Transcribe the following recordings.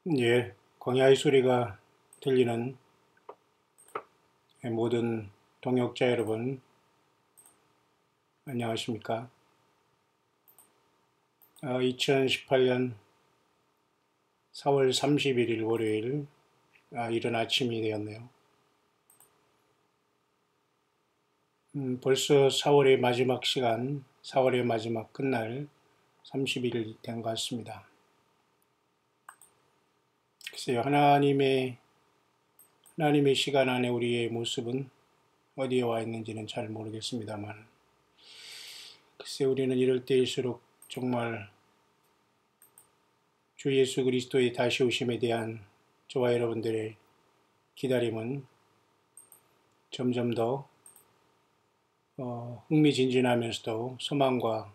예, 광야의 소리가 들리는 모든 동역자 여러분, 안녕하십니까? 2018년 4월 31일 월요일, 이른 아침이 되었네요. 벌써 4월의 마지막 시간, 4월의 마지막 끝날 30일이 된 것 같습니다. 글쎄요, 하나님의 시간 안에 우리의 모습은 어디에 와 있는지는 잘 모르겠습니다만, 글쎄 우리는 이럴 때일수록 정말 주 예수 그리스도의 다시 오심에 대한 저와 여러분들의 기다림은 점점 더 흥미진진하면서도 소망과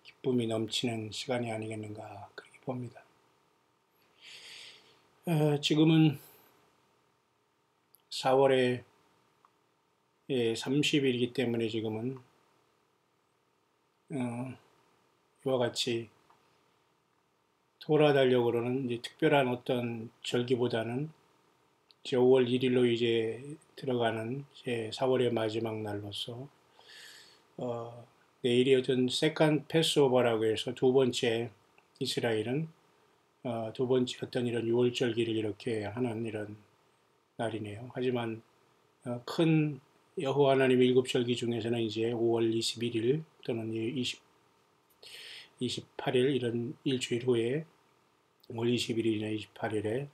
기쁨이 넘치는 시간이 아니겠는가 그렇게 봅니다. 지금은 4월의 30일이기 때문에 지금은 이와 같이 토라 달력으로는 이제 특별한 어떤 절기보다는 이제 5월 1일로 이제 들어가는 이제 4월의 마지막 날로서 내일이 어떤 세컨 패스오버라고 해서 두 번째 이스라엘은 두 번째 어떤 이런 유월절기를 이렇게 하는 이런 날이네요. 하지만 큰 여호와 하나님의 일곱 절기 중에서는 이제 5월 21일 또는 28일 이런 일주일 후에 5월 21일이나 28일에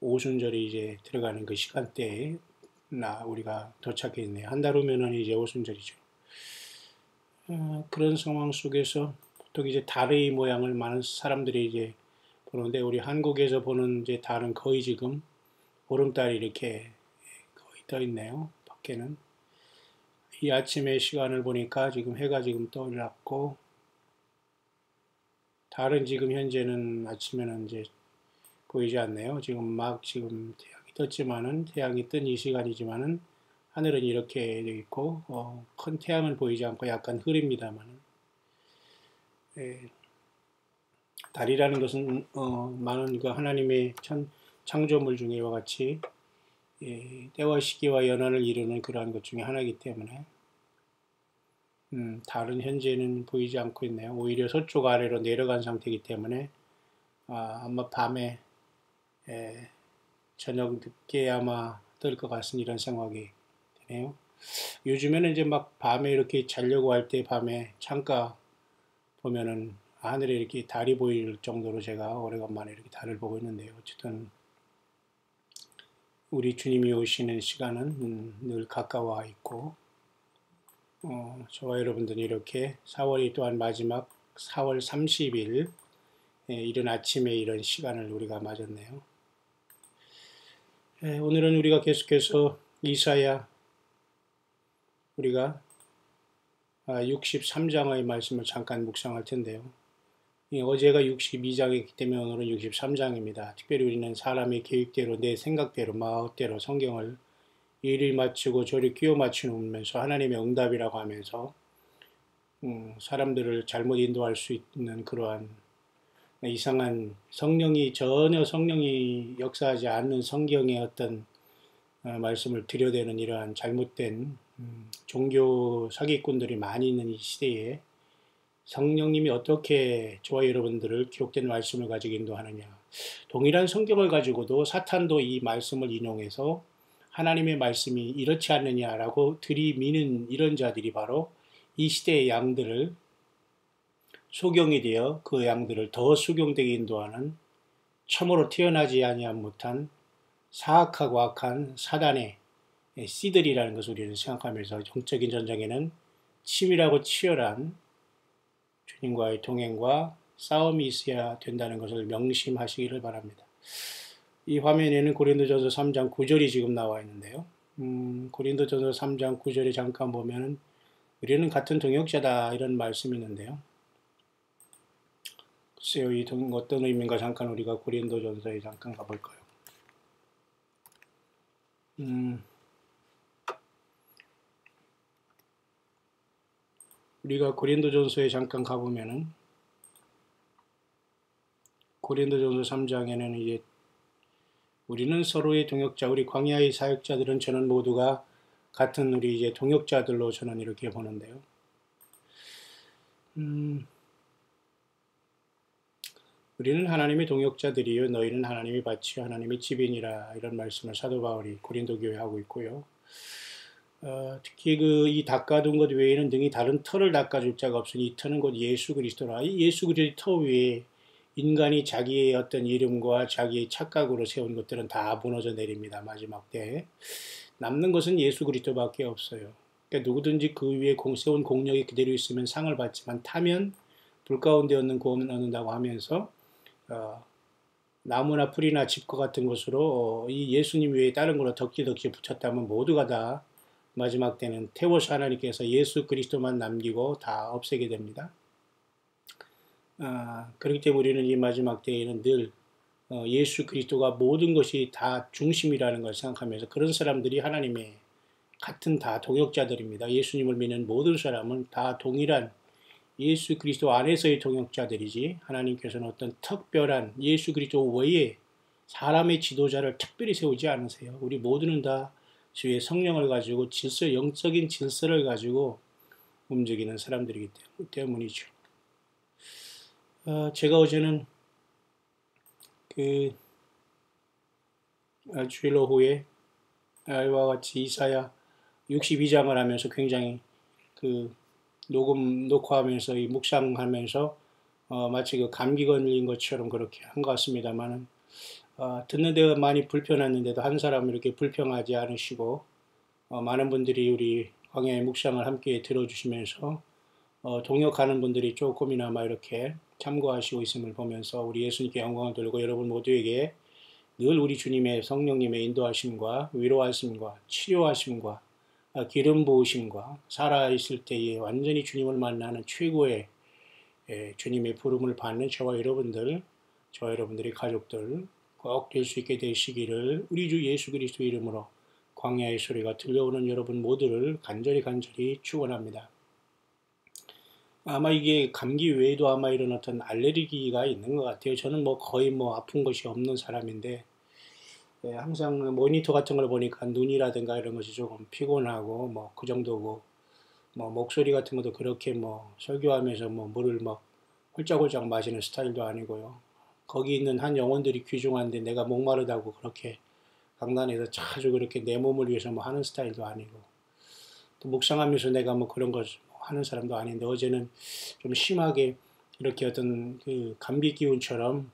오순절이 이제 들어가는 그 시간대에 우리가 도착해 있네요. 한 달 후면은 이제 오순절이죠. 그런 상황 속에서 보통 이제 달의 모양을 많은 사람들이 이제 보는데 우리 한국에서 보는 이제 달은 거의 지금 보름달이 이렇게 거의 떠 있네요. 밖에는 이 아침의 시간을 보니까 지금 해가 지금 떠올랐고 달은 지금 현재는 아침에는 이제 보이지 않네요. 지금 태양이 떴지만은 태양이 뜬 이 시간이지만은 하늘은 이렇게 되어 있고 큰 태양은 보이지 않고 약간 흐립니다만은 달이라는 것은 많은 그 하나님의 창조물 중에 와 같이 때와 시기와 연한을 이루는 그러한 것 중에 하나이기 때문에 달은 현재는 보이지 않고 있네요. 오히려 서쪽 아래로 내려간 상태이기 때문에 아마 밤에 저녁 늦게 아마 뜰 것 같은 이런 생각이 드네요. 요즘에는 이제 막 밤에 이렇게 자려고 할 때 밤에 창가 보면은 하늘에 이렇게 달이 보일 정도로 제가 오래간만에 이렇게 달을 보고 있는데요. 어쨌든 우리 주님이 오시는 시간은 늘 가까워 있고 저와 여러분들이 이렇게 4월이 또한 마지막 4월 30일 이른 아침에 이런 시간을 우리가 맞았네요. 오늘은 우리가 계속해서 이사야 우리가 63장의 말씀을 잠깐 묵상할 텐데요. 어제가 62장이기 때문에 오늘은 63장입니다. 특별히 우리는 사람의 계획대로 내 생각대로 마음대로 성경을 이리 맞추고 저리 끼워 맞추면서 하나님의 응답이라고 하면서 사람들을 잘못 인도할 수 있는 그러한 이상한 전혀 성령이 역사하지 않는 성경의 어떤 말씀을 들여대는 이러한 잘못된 종교 사기꾼들이 많이 있는 이 시대에 성령님이 어떻게 저와 여러분들을 기록된 말씀을 가지고 인도하느냐. 동일한 성경을 가지고도 사탄도 이 말씀을 인용해서 하나님의 말씀이 이렇지 않느냐라고 들이미는 이런 자들이 바로 이 시대의 양들을 소경이 되어 그 양들을 더 수경되게 인도하는 참으로 태어나지 아니한 못한 사악하고 악한 사단의 씨들이라는 것을 우리는 생각하면서 정적인 전쟁에는 치밀하고 치열한 주님과의 동행과 싸움이 있어야 된다는 것을 명심하시기를 바랍니다. 이 화면에는 고린도전서 3장 9절이 지금 나와 있는데요. 고린도전서 3장 9절에 잠깐 보면은 우리는 같은 동역자다 이런 말씀이 있는데요. 글쎄요, 어떤 의미인가 잠깐 우리가 고린도전서에 잠깐 가볼까요? 우리가 고린도전서에 잠깐 가보면은 고린도전서 3장에는 이제 우리는 서로의 동역자, 우리 광야의 사역자들은 저는 모두가 같은 우리 이제 동역자들로 저는 이렇게 보는데요. 우리는 하나님의 동역자들이요 너희는 하나님의 밭이요 하나님의 집이니라, 이런 말씀을 사도 바울이 고린도 교회에 하고 있고요. 특히 이 닦아둔 것 외에는 등이 다른 터를 닦아줄 자가 없으니 이 터는 곧 예수 그리스도라. 이 예수 그리스도의 터 위에 인간이 자기의 어떤 이름과 자기의 착각으로 세운 것들은 다 무너져 내립니다. 마지막 때 남는 것은 예수 그리스도밖에 없어요. 그러니까 누구든지 그 위에 세운 공력이 그대로 있으면 상을 받지만 타면 불 가운데 얻는 구원을 얻는다고 하면서 나무나 풀이나 집과 같은 것으로 이 예수님 외에 다른 걸로 덕지덕지 붙였다면 모두가 다 마지막 때는 태워서 하나님께서 예수 그리스도만 남기고 다 없애게 됩니다. 그렇기 때문에 우리는 이 마지막 때에는 늘 예수 그리스도가 모든 것이 다 중심이라는 걸 생각하면서, 그런 사람들이 하나님의 같은 다 동역자들입니다. 예수님을 믿는 모든 사람은 다 동일한 예수 그리스도 안에서의 동역자들이지, 하나님께서는 어떤 특별한 예수 그리스도 외에 사람의 지도자를 특별히 세우지 않으세요. 우리 모두는 다 주의 성령을 가지고 영적인 질서를 가지고 움직이는 사람들이기 때문이죠. 제가 어제는 주일 오후에 이와 같이 이사야 62장을 하면서 굉장히 녹화하면서 묵상하면서 마치 감기 걸린 것처럼 그렇게 한 것 같습니다만은, 듣는 데가 많이 불편했는데도 한 사람 이렇게 불평하지 않으시고 많은 분들이 우리 광야의 묵상을 함께 들어주시면서 동역하는 분들이 조금이나마 이렇게 참고하시고 있음을 보면서 우리 예수님께 영광을 돌리고, 여러분 모두에게 늘 우리 주님의 성령님의 인도하심과 위로하심과 치료하심과 기름 부으심과 살아있을 때에 완전히 주님을 만나는 최고의 주님의 부름을 받는 저와 여러분들의 가족들 꼭 될 수 있게 되시기를 우리 주 예수 그리스도 이름으로 광야의 소리가 들려오는 여러분 모두를 간절히 축원합니다. 아마 이게 감기 외에도 아마 이런 어떤 알레르기가 있는 것 같아요. 저는 거의 아픈 것이 없는 사람인데, 항상 모니터 같은 걸 보니까 눈이라든가 이런 것이 조금 피곤하고 그 정도고, 목소리 같은 것도 그렇게 설교하면서 물을 홀짝홀짝 마시는 스타일도 아니고요. 거기 있는 한 영혼들이 귀중한데 내가 목마르다고 그렇게 강단에서 자주 그렇게 내 몸을 위해서 하는 스타일도 아니고, 또 묵상하면서 내가 그런 걸 하는 사람도 아닌데, 어제는 좀 심하게 이렇게 어떤 감기 기운처럼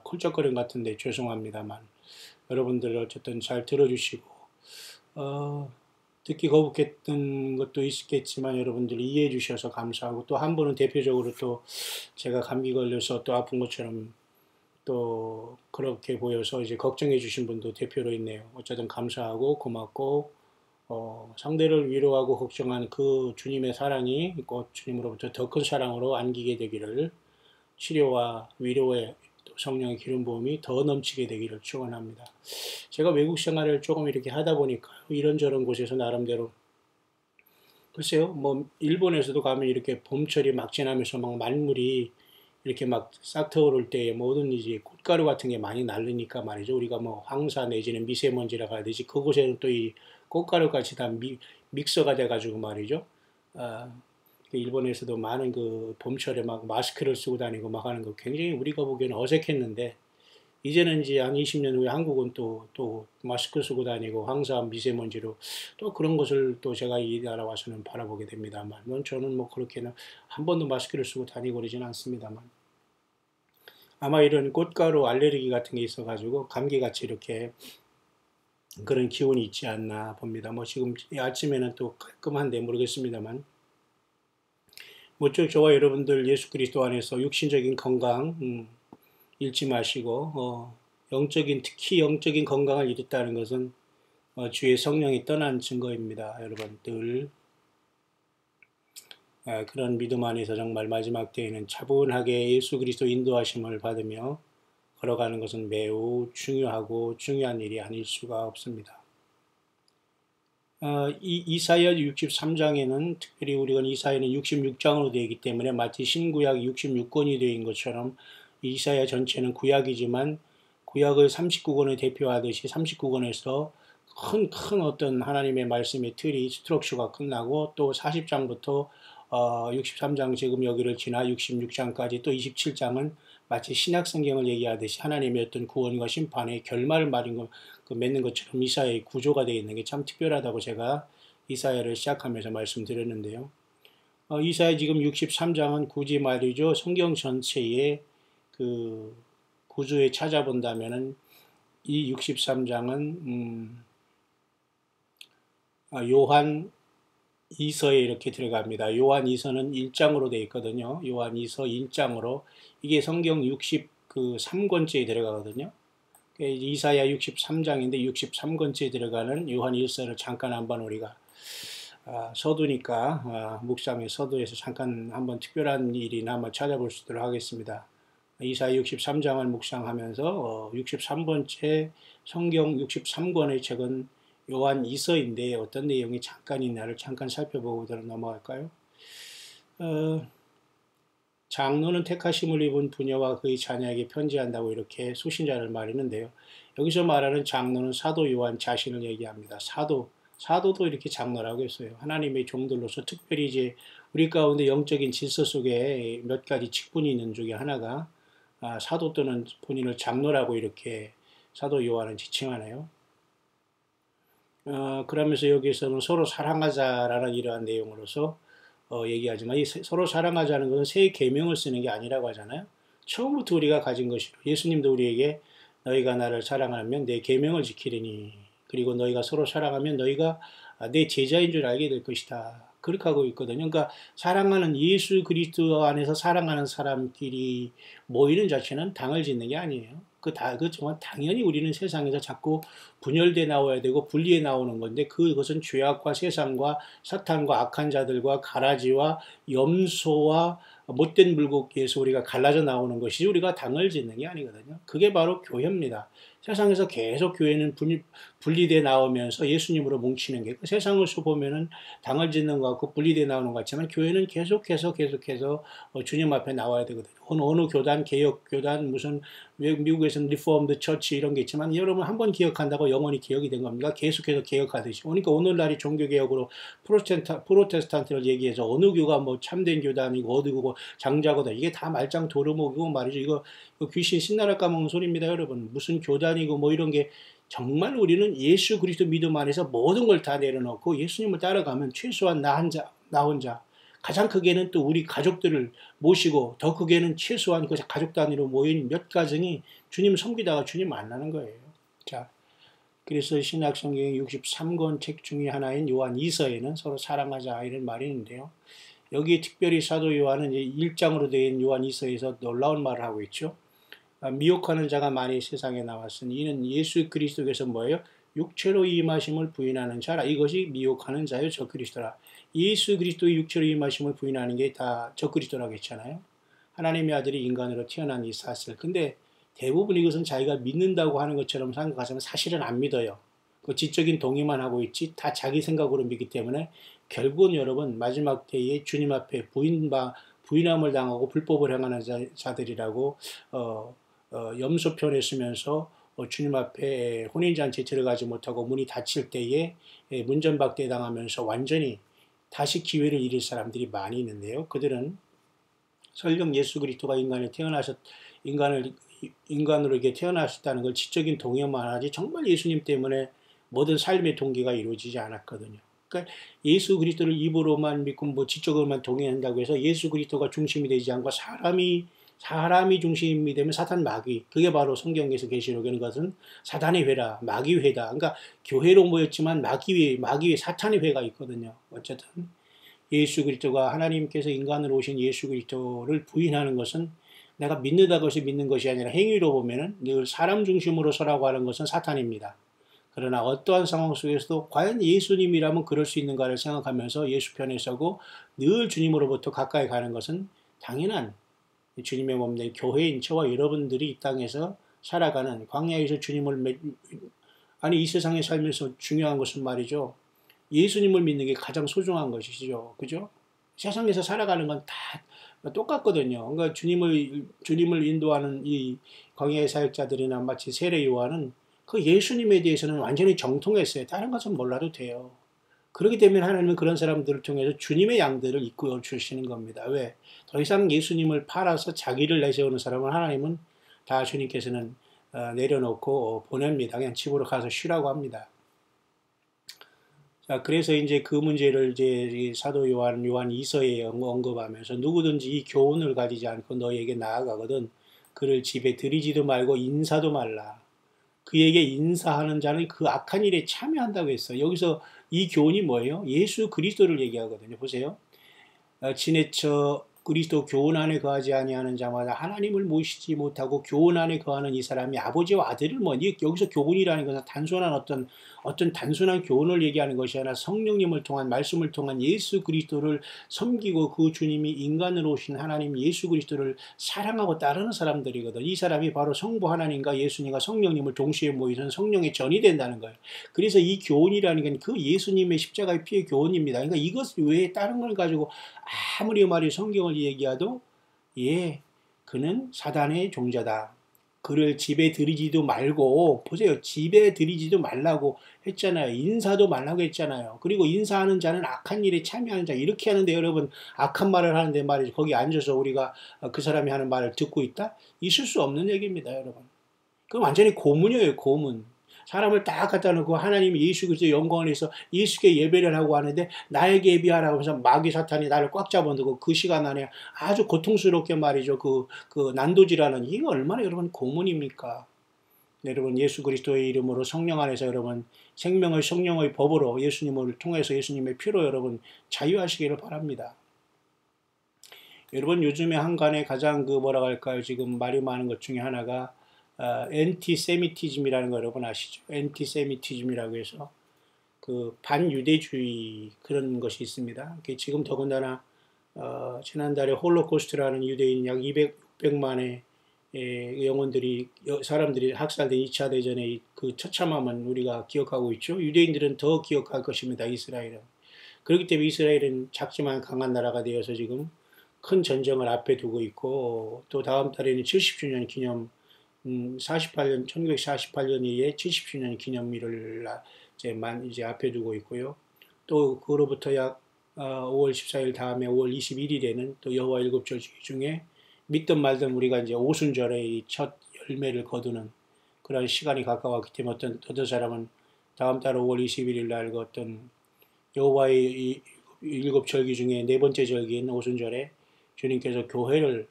콜쩍거림 같은데 죄송합니다만, 여러분들 어쨌든 잘 들어주시고 듣기 거북했던 것도 있겠지만 여러분들 이해해 주셔서 감사하고, 또 한 분은 대표적으로 또 제가 감기 걸려서 또 아픈 것처럼 또 그렇게 보여서 이제 걱정해 주신 분도 대표로 있네요. 어쨌든 감사하고 고맙고, 상대를 위로하고 걱정한 그 주님의 사랑이 곧 주님으로부터 더 큰 사랑으로 안기게 되기를, 치료와 위로의 성령의 기름 부음이 더 넘치게 되기를 축원합니다. 제가 외국 생활을 조금 이렇게 하다 보니까 이런저런 곳에서 나름대로, 글쎄요, 일본에서도 가면 이렇게 봄철이 막 지나면서 만물이 이렇게 싹 트오를 때에 모든 이제 꽃가루 같은 게 많이 날리니까 말이죠. 우리가 황사 내지는 미세먼지라고 하듯이 그곳에는 또 이 꽃가루 같이 다 믹서가 돼가지고 말이죠. 일본에서도 많은 봄철에 마스크를 쓰고 다니고 하는 거 굉장히 우리가 보기에는 어색했는데, 이제는 이제 한 20년 후에 한국은 또 마스크 쓰고 다니고 황사 미세먼지로 또 그런 것을 또 제가 이 나라 와서는 바라보게 됩니다만, 저는 그렇게는 한 번도 마스크를 쓰고 다니고 그러지는 않습니다만, 아마 이런 꽃가루 알레르기 같은 게 있어가지고 감기같이 이렇게 그런 기운이 있지 않나 봅니다. 지금 아침에는 또 깔끔한데 모르겠습니다만, 저와 여러분들 예수 그리스도 안에서 육신적인 건강 잃지 마시고, 특히 영적인 건강을 잃었다는 것은 주의 성령이 떠난 증거입니다. 여러분들 그런 믿음 안에서 정말 마지막 때에는 차분하게 예수 그리스도 인도하심을 받으며 걸어가는 것은 매우 중요하고 중요한 일이 아닐 수가 없습니다. 이사야 63장에는 특별히 우리가 이사야는 66장으로 되어 있기 때문에 마치 신구약 66권이 되어 있는 것처럼 이사야 전체는 구약이지만 구약을 39권을 대표하듯이 39권에서 큰 어떤 하나님의 말씀의 틀이 스트럭처가 끝나고 또 40장부터 63장 지금 여기를 지나 66장까지 또 27장은 마치 신약 성경을 얘기하듯이 하나님의 어떤 구원과 심판의 결말을 맺는 것처럼 이사야의 구조가 되어 있는 게 참 특별하다고 제가 이사야를 시작하면서 말씀드렸는데요. 이사야 지금 63장은 굳이 말이죠. 성경 전체의 그 구조에 찾아본다면은 이 63장은 요한 2서에 이렇게 들어갑니다. 요한 2서는 1장으로 되어 있거든요. 요한 2서 1장으로 이게 성경 63권째에 들어가거든요. 이사야 63장인데 63권째에 들어가는 요한 1서를 잠깐 한번 우리가 서두니까 묵상의 서두에서 잠깐 한번 특별한 일이나 한번 찾아볼 수 있도록 하겠습니다. 이사야 63장을 묵상하면서 63번째 성경 63권의 책은 요한 2서인데 어떤 내용이 잠깐 있나를 잠깐 살펴보고 넘어갈까요? 장로는 택하심을 입은 부녀와 그의 자녀에게 편지한다고 이렇게 수신자를 말했는데요. 여기서 말하는 장로는 사도 요한 자신을 얘기합니다. 사도도 이렇게 장로라고 했어요. 하나님의 종들로서 특별히 이제 우리 가운데 영적인 질서 속에 몇 가지 직분이 있는 중에 하나가 사도 또는 본인을 장로라고 이렇게 사도 요한은 지칭하네요. 그러면서 여기서는 서로 사랑하자라는 이러한 내용으로서 얘기하지만 이 서로 사랑하자는 것은 새 계명을 쓰는 게 아니라고 하잖아요. 처음부터 우리가 가진 것이로 예수님도 우리에게 너희가 나를 사랑하면 내 계명을 지키리니 그리고 너희가 서로 사랑하면 너희가 내 제자인 줄 알게 될 것이다. 그렇게 하고 있거든요. 그러니까 사랑하는 예수 그리스도 안에서 사랑하는 사람끼리 모이는 자체는 당을 짓는 게 아니에요. 그렇지만 당연히 우리는 세상에서 자꾸 분열돼 나와야 되고 분리해 나오는 건데 그것은 죄악과 세상과 사탄과 악한 자들과 가라지와 염소와 못된 물고기에서 우리가 갈라져 나오는 것이지 우리가 당을 짓는 게 아니거든요. 그게 바로 교회입니다. 세상에서 계속 교회는 분리돼 나오면서 예수님으로 뭉치는 게 세상에서 보면은 당을 짓는 것 같고 분리돼 나오는 것 같지만 교회는 계속해서 주님 앞에 나와야 되거든요. 어느 교단, 개혁 교단, 무슨 미국에서는 리포엄드 처치 이런 게 있지만 여러분 한번 기억한다고 영원히 기억이 된 겁니까? 계속해서 개혁하듯이. 그러니까 오늘날이 종교개혁으로 프로테스탄트를 얘기해서 어느 교가 뭐 참된 교단이고 어느 교고 장자고다 이게 다 말짱 도루묵이고 말이죠. 이거 귀신 신나라 까먹는 소리입니다, 여러분. 무슨 교단이고 뭐 이런 게 정말 우리는 예수 그리스도 믿음 안에서 모든 걸 다 내려놓고 예수님을 따라가면 최소한 나 혼자 가장 크게는 또 우리 가족들을 모시고 더 크게는 최소한 그 가족 단위로 모인 몇 가정이 주님 섬기다가 주님 만나는 거예요. 자, 그래서 신약 성경의 63권 책 중에 하나인 요한 2서에는 서로 사랑하자 이런 말이 있는데요. 여기 특별히 사도 요한은 1장으로 된 요한 2서에서 놀라운 말을 하고 있죠. 미혹하는 자가 많이 세상에 나왔으니 이는 예수 그리스도께서 뭐예요? 육체로 임하심을 부인하는 자라. 이것이 미혹하는 자요 저 그리스도라. 예수 그리스도의 육체로 임하심을 부인하는 게 다 저 그리스도라고 했잖아요. 하나님의 아들이 인간으로 태어난 이 사실. 근데 대부분 이것은 자기가 믿는다고 하는 것처럼 생각하지만 사실은 안 믿어요. 그 지적인 동의만 하고 있지 다 자기 생각으로 믿기 때문에 결국은 여러분 마지막 때에 주님 앞에 부인함을 당하고 불법을 행하는 자들이라고 염소편에 쓰면서 주님 앞에 혼인잔치에 들어가지 못하고 문이 닫힐 때에 문전박대 당하면서 완전히 다시 기회를 잃을 사람들이 많이 있는데요. 그들은 설령 예수 그리스도가 인간으로 이렇게 태어나셨다는 걸 지적인 동의만 하지 정말 예수님 때문에 모든 삶의 동기가 이루어지지 않았거든요. 그러니까 예수 그리스도를 입으로만 믿고 뭐 지적으로만 동의한다고 해서 예수 그리스도가 중심이 되지 않고 사람이 중심이 되면 사탄 마귀, 그게 바로 성경에서 계시록에는 것은 사단의 회라, 마귀 회다. 그러니까 교회로 모였지만 마귀의 사탄의 회가 있거든요. 어쨌든 예수 그리스도가 하나님께서 인간으로 오신 예수 그리스도를 부인하는 것은 내가 믿는다고 해서 믿는 것이 아니라 행위로 보면은 늘 사람 중심으로 서라고 하는 것은 사탄입니다. 그러나 어떠한 상황 속에서도 과연 예수님이라면 그럴 수 있는가를 생각하면서 예수 편에 서고 늘 주님으로부터 가까이 가는 것은 당연한 주님의 몸된 교회인 저와 여러분들이 이 땅에서 살아가는 광야에서 이 세상에 살면서 중요한 것은 말이죠. 예수님을 믿는 게 가장 소중한 것이죠. 그죠? 세상에서 살아가는 건 다 똑같거든요. 그러니까 주님을 인도하는 이 광야의 사역자들이나 마치 세례 요한은 그 예수님에 대해서는 완전히 정통했어요. 다른 것은 몰라도 돼요. 그렇기 때문에 하나님은 그런 사람들을 통해서 주님의 양들을 이끌어 주시는 겁니다. 왜? 더 이상 예수님을 팔아서 자기를 내세우는 사람은 하나님은 다 주님께서는 내려놓고 보냅니다. 그냥 집으로 가서 쉬라고 합니다. 자, 그래서 이제 그 문제를 이제 사도 요한 2서에 언급하면서 누구든지 이 교훈을 가지지 않고 너에게 나아가거든 그를 집에 들이지도 말고 인사도 말라. 그에게 인사하는 자는 그 악한 일에 참여한다고 했어요. 여기서 이 교훈이 뭐예요? 예수 그리스도를 얘기하거든요. 보세요. 지내쳐 그리스도 교훈 안에 거하지 아니하는 자마다 하나님을 모시지 못하고 교훈 안에 거하는 이 사람이 아버지와 아들을 여기서 교훈이라는 것은 단순한 어떤 단순한 교훈을 얘기하는 것이 아니라 성령님을 통한 말씀을 통한 예수 그리스도를 섬기고 그 주님이 인간으로 오신 하나님 예수 그리스도를 사랑하고 따르는 사람들이거든. 이 사람이 바로 성부 하나님과 예수님과 성령님을 동시에 모이는 성령의 전이 된다는 거예요. 그래서 이 교훈이라는 건 그 예수님의 십자가의 피의 교훈입니다. 그러니까 이것 외에 다른 걸 가지고 아무리 말이 성경을 얘기해도 그는 사단의 종자다. 그를 집에 들이지도 말고 보세요. 집에 들이지도 말라고 했잖아요. 인사도 말라고 했잖아요. 그리고 인사하는 자는 악한 일에 참여하는 자 이렇게 하는데 여러분 악한 말을 하는데 말이죠. 거기 앉아서 우리가 그 사람이 하는 말을 듣고 있다? 있을 수 없는 얘기입니다. 여러분. 그건 완전히 고문이에요. 고문. 사람을 딱 갖다 놓고 하나님이 예수 그리스도의 영광을 위해서 예수께 예배를 하고 하는데 나에게 예비하라고 해서 마귀 사탄이 나를 꽉 잡아놓고 그 시간 안에 아주 고통스럽게 말이죠. 그 난도질하는 이게 얼마나 여러분 고문입니까? 여러분 예수 그리스도의 이름으로 성령 안에서 여러분 성령의 법으로 예수님을 통해서 예수님의 피로 여러분 자유하시기를 바랍니다. 여러분 요즘에 한간에 가장 뭐라고 할까요? 지금 말이 많은 것 중에 하나가 엔티세미티즘이라는 거 여러분 아시죠? 엔티세미티즘이라고 해서 그 반유대주의 그런 것이 있습니다. 지금 더군다나 지난달에 홀로코스트라는 유대인 약 600만의 사람들이 학살된 2차 대전의 그 처참함은 우리가 기억하고 있죠. 유대인들은 더 기억할 것입니다. 이스라엘은. 그렇기 때문에 이스라엘은 작지만 강한 나라가 되어서 지금 큰 전쟁을 앞에 두고 있고 또 다음 달에는 70주년 기념 1948년에 70주년 기념일을 이제 앞에 두고 있고요. 또 그로부터 약 5월 14일 다음에 5월 21일에는 또 여호와 일곱절 중에 믿든 말든 우리가 이제 오순절의 첫 열매를 거두는 그런 시간이 가까웠기 때문에 어떤 사람은 다음 달 5월 21일 날 그 어떤 여호와의 일곱 절기 중에 네 번째 절기인 오순절에 주님께서 교회를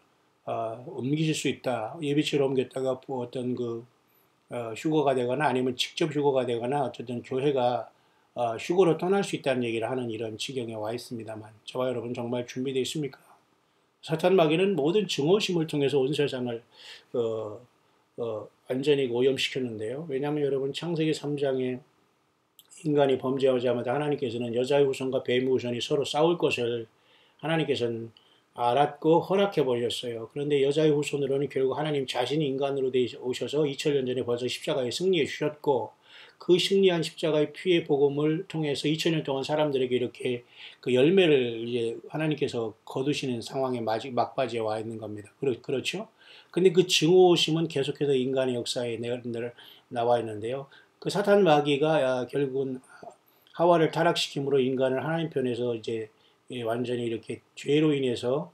옮기실 수 있다. 예비치를 옮겼다가 어떤 휴거가 되거나 아니면 직접 휴거가 되거나 어쨌든 교회가 휴거로 떠날 수 있다는 얘기를 하는 이런 지경에 와 있습니다만 저와 여러분 정말 준비되어 있습니까? 사탄 마귀는 모든 증오심을 통해서 온 세상을 완전히 오염시켰는데요. 왜냐하면 여러분 창세기 3장에 인간이 범죄하자마자 하나님께서는 여자의 후손과 뱀의 후손이 서로 싸울 것을 하나님께서는 알았고 허락해 버렸어요. 그런데 여자의 후손으로는 결국 하나님 자신이 인간으로 오셔서 2000년 전에 벌써 십자가에 승리해 주셨고 그 승리한 십자가의 피의 복음을 통해서 2000년 동안 사람들에게 이렇게 그 열매를 이제 하나님께서 거두시는 상황에 막바지에 와 있는 겁니다. 그렇죠? 근데 그 증오심은 계속해서 인간의 역사에 나와 있는데요. 그 사탄 마귀가 결국은 하와를 타락시킴으로 인간을 하나님 편에서 이제 완전히 이렇게 죄로 인해서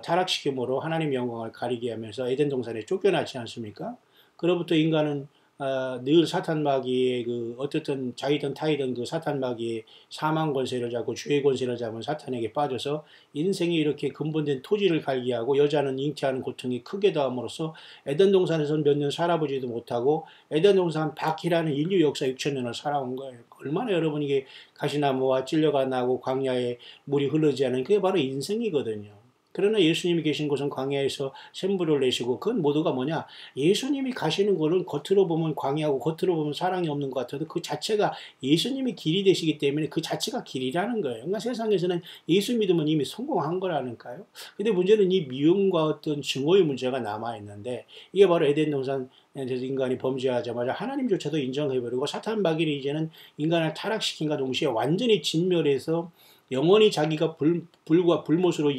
타락시킴으로 하나님 영광을 가리게 하면서 에덴 동산에 쫓겨나지 않습니까? 그로부터 인간은 늘 사탄 마귀의 어떻든 자이든 타이든 그 사탄 마귀의 사망 권세를 잡고 죄의 권세를 잡은 사탄에게 빠져서 인생이 이렇게 근본된 토지를 갈게 하고 여자는 잉태하는 고통이 크게 더함으로써 에덴 동산에서는 몇 년 살아보지도 못하고 에덴 동산 밖이라는 인류 역사 6000년을 살아온 거예요. 얼마나 여러분 이게 가시나무와 찔려가 나고 광야에 물이 흐르지 않은 그게 바로 인생이거든요. 그러나 예수님이 계신 곳은 광야에서 샘물을 내시고 그건 모두가 뭐냐? 예수님이 가시는 곳은 겉으로 보면 광야고 겉으로 보면 사랑이 없는 것 같아도 그 자체가 예수님이 길이 되시기 때문에 그 자체가 길이라는 거예요. 그러니까 세상에서는 예수 믿으면 이미 성공한 거라니까요. 근데 문제는 이 미움과 어떤 증오의 문제가 남아있는데 이게 바로 에덴 동산에서 인간이 범죄하자마자 하나님조차도 인정해버리고 사탄 마귀는 이제는 인간을 타락시킨과 동시에 완전히 진멸해서 영원히 자기가 불과 불못으로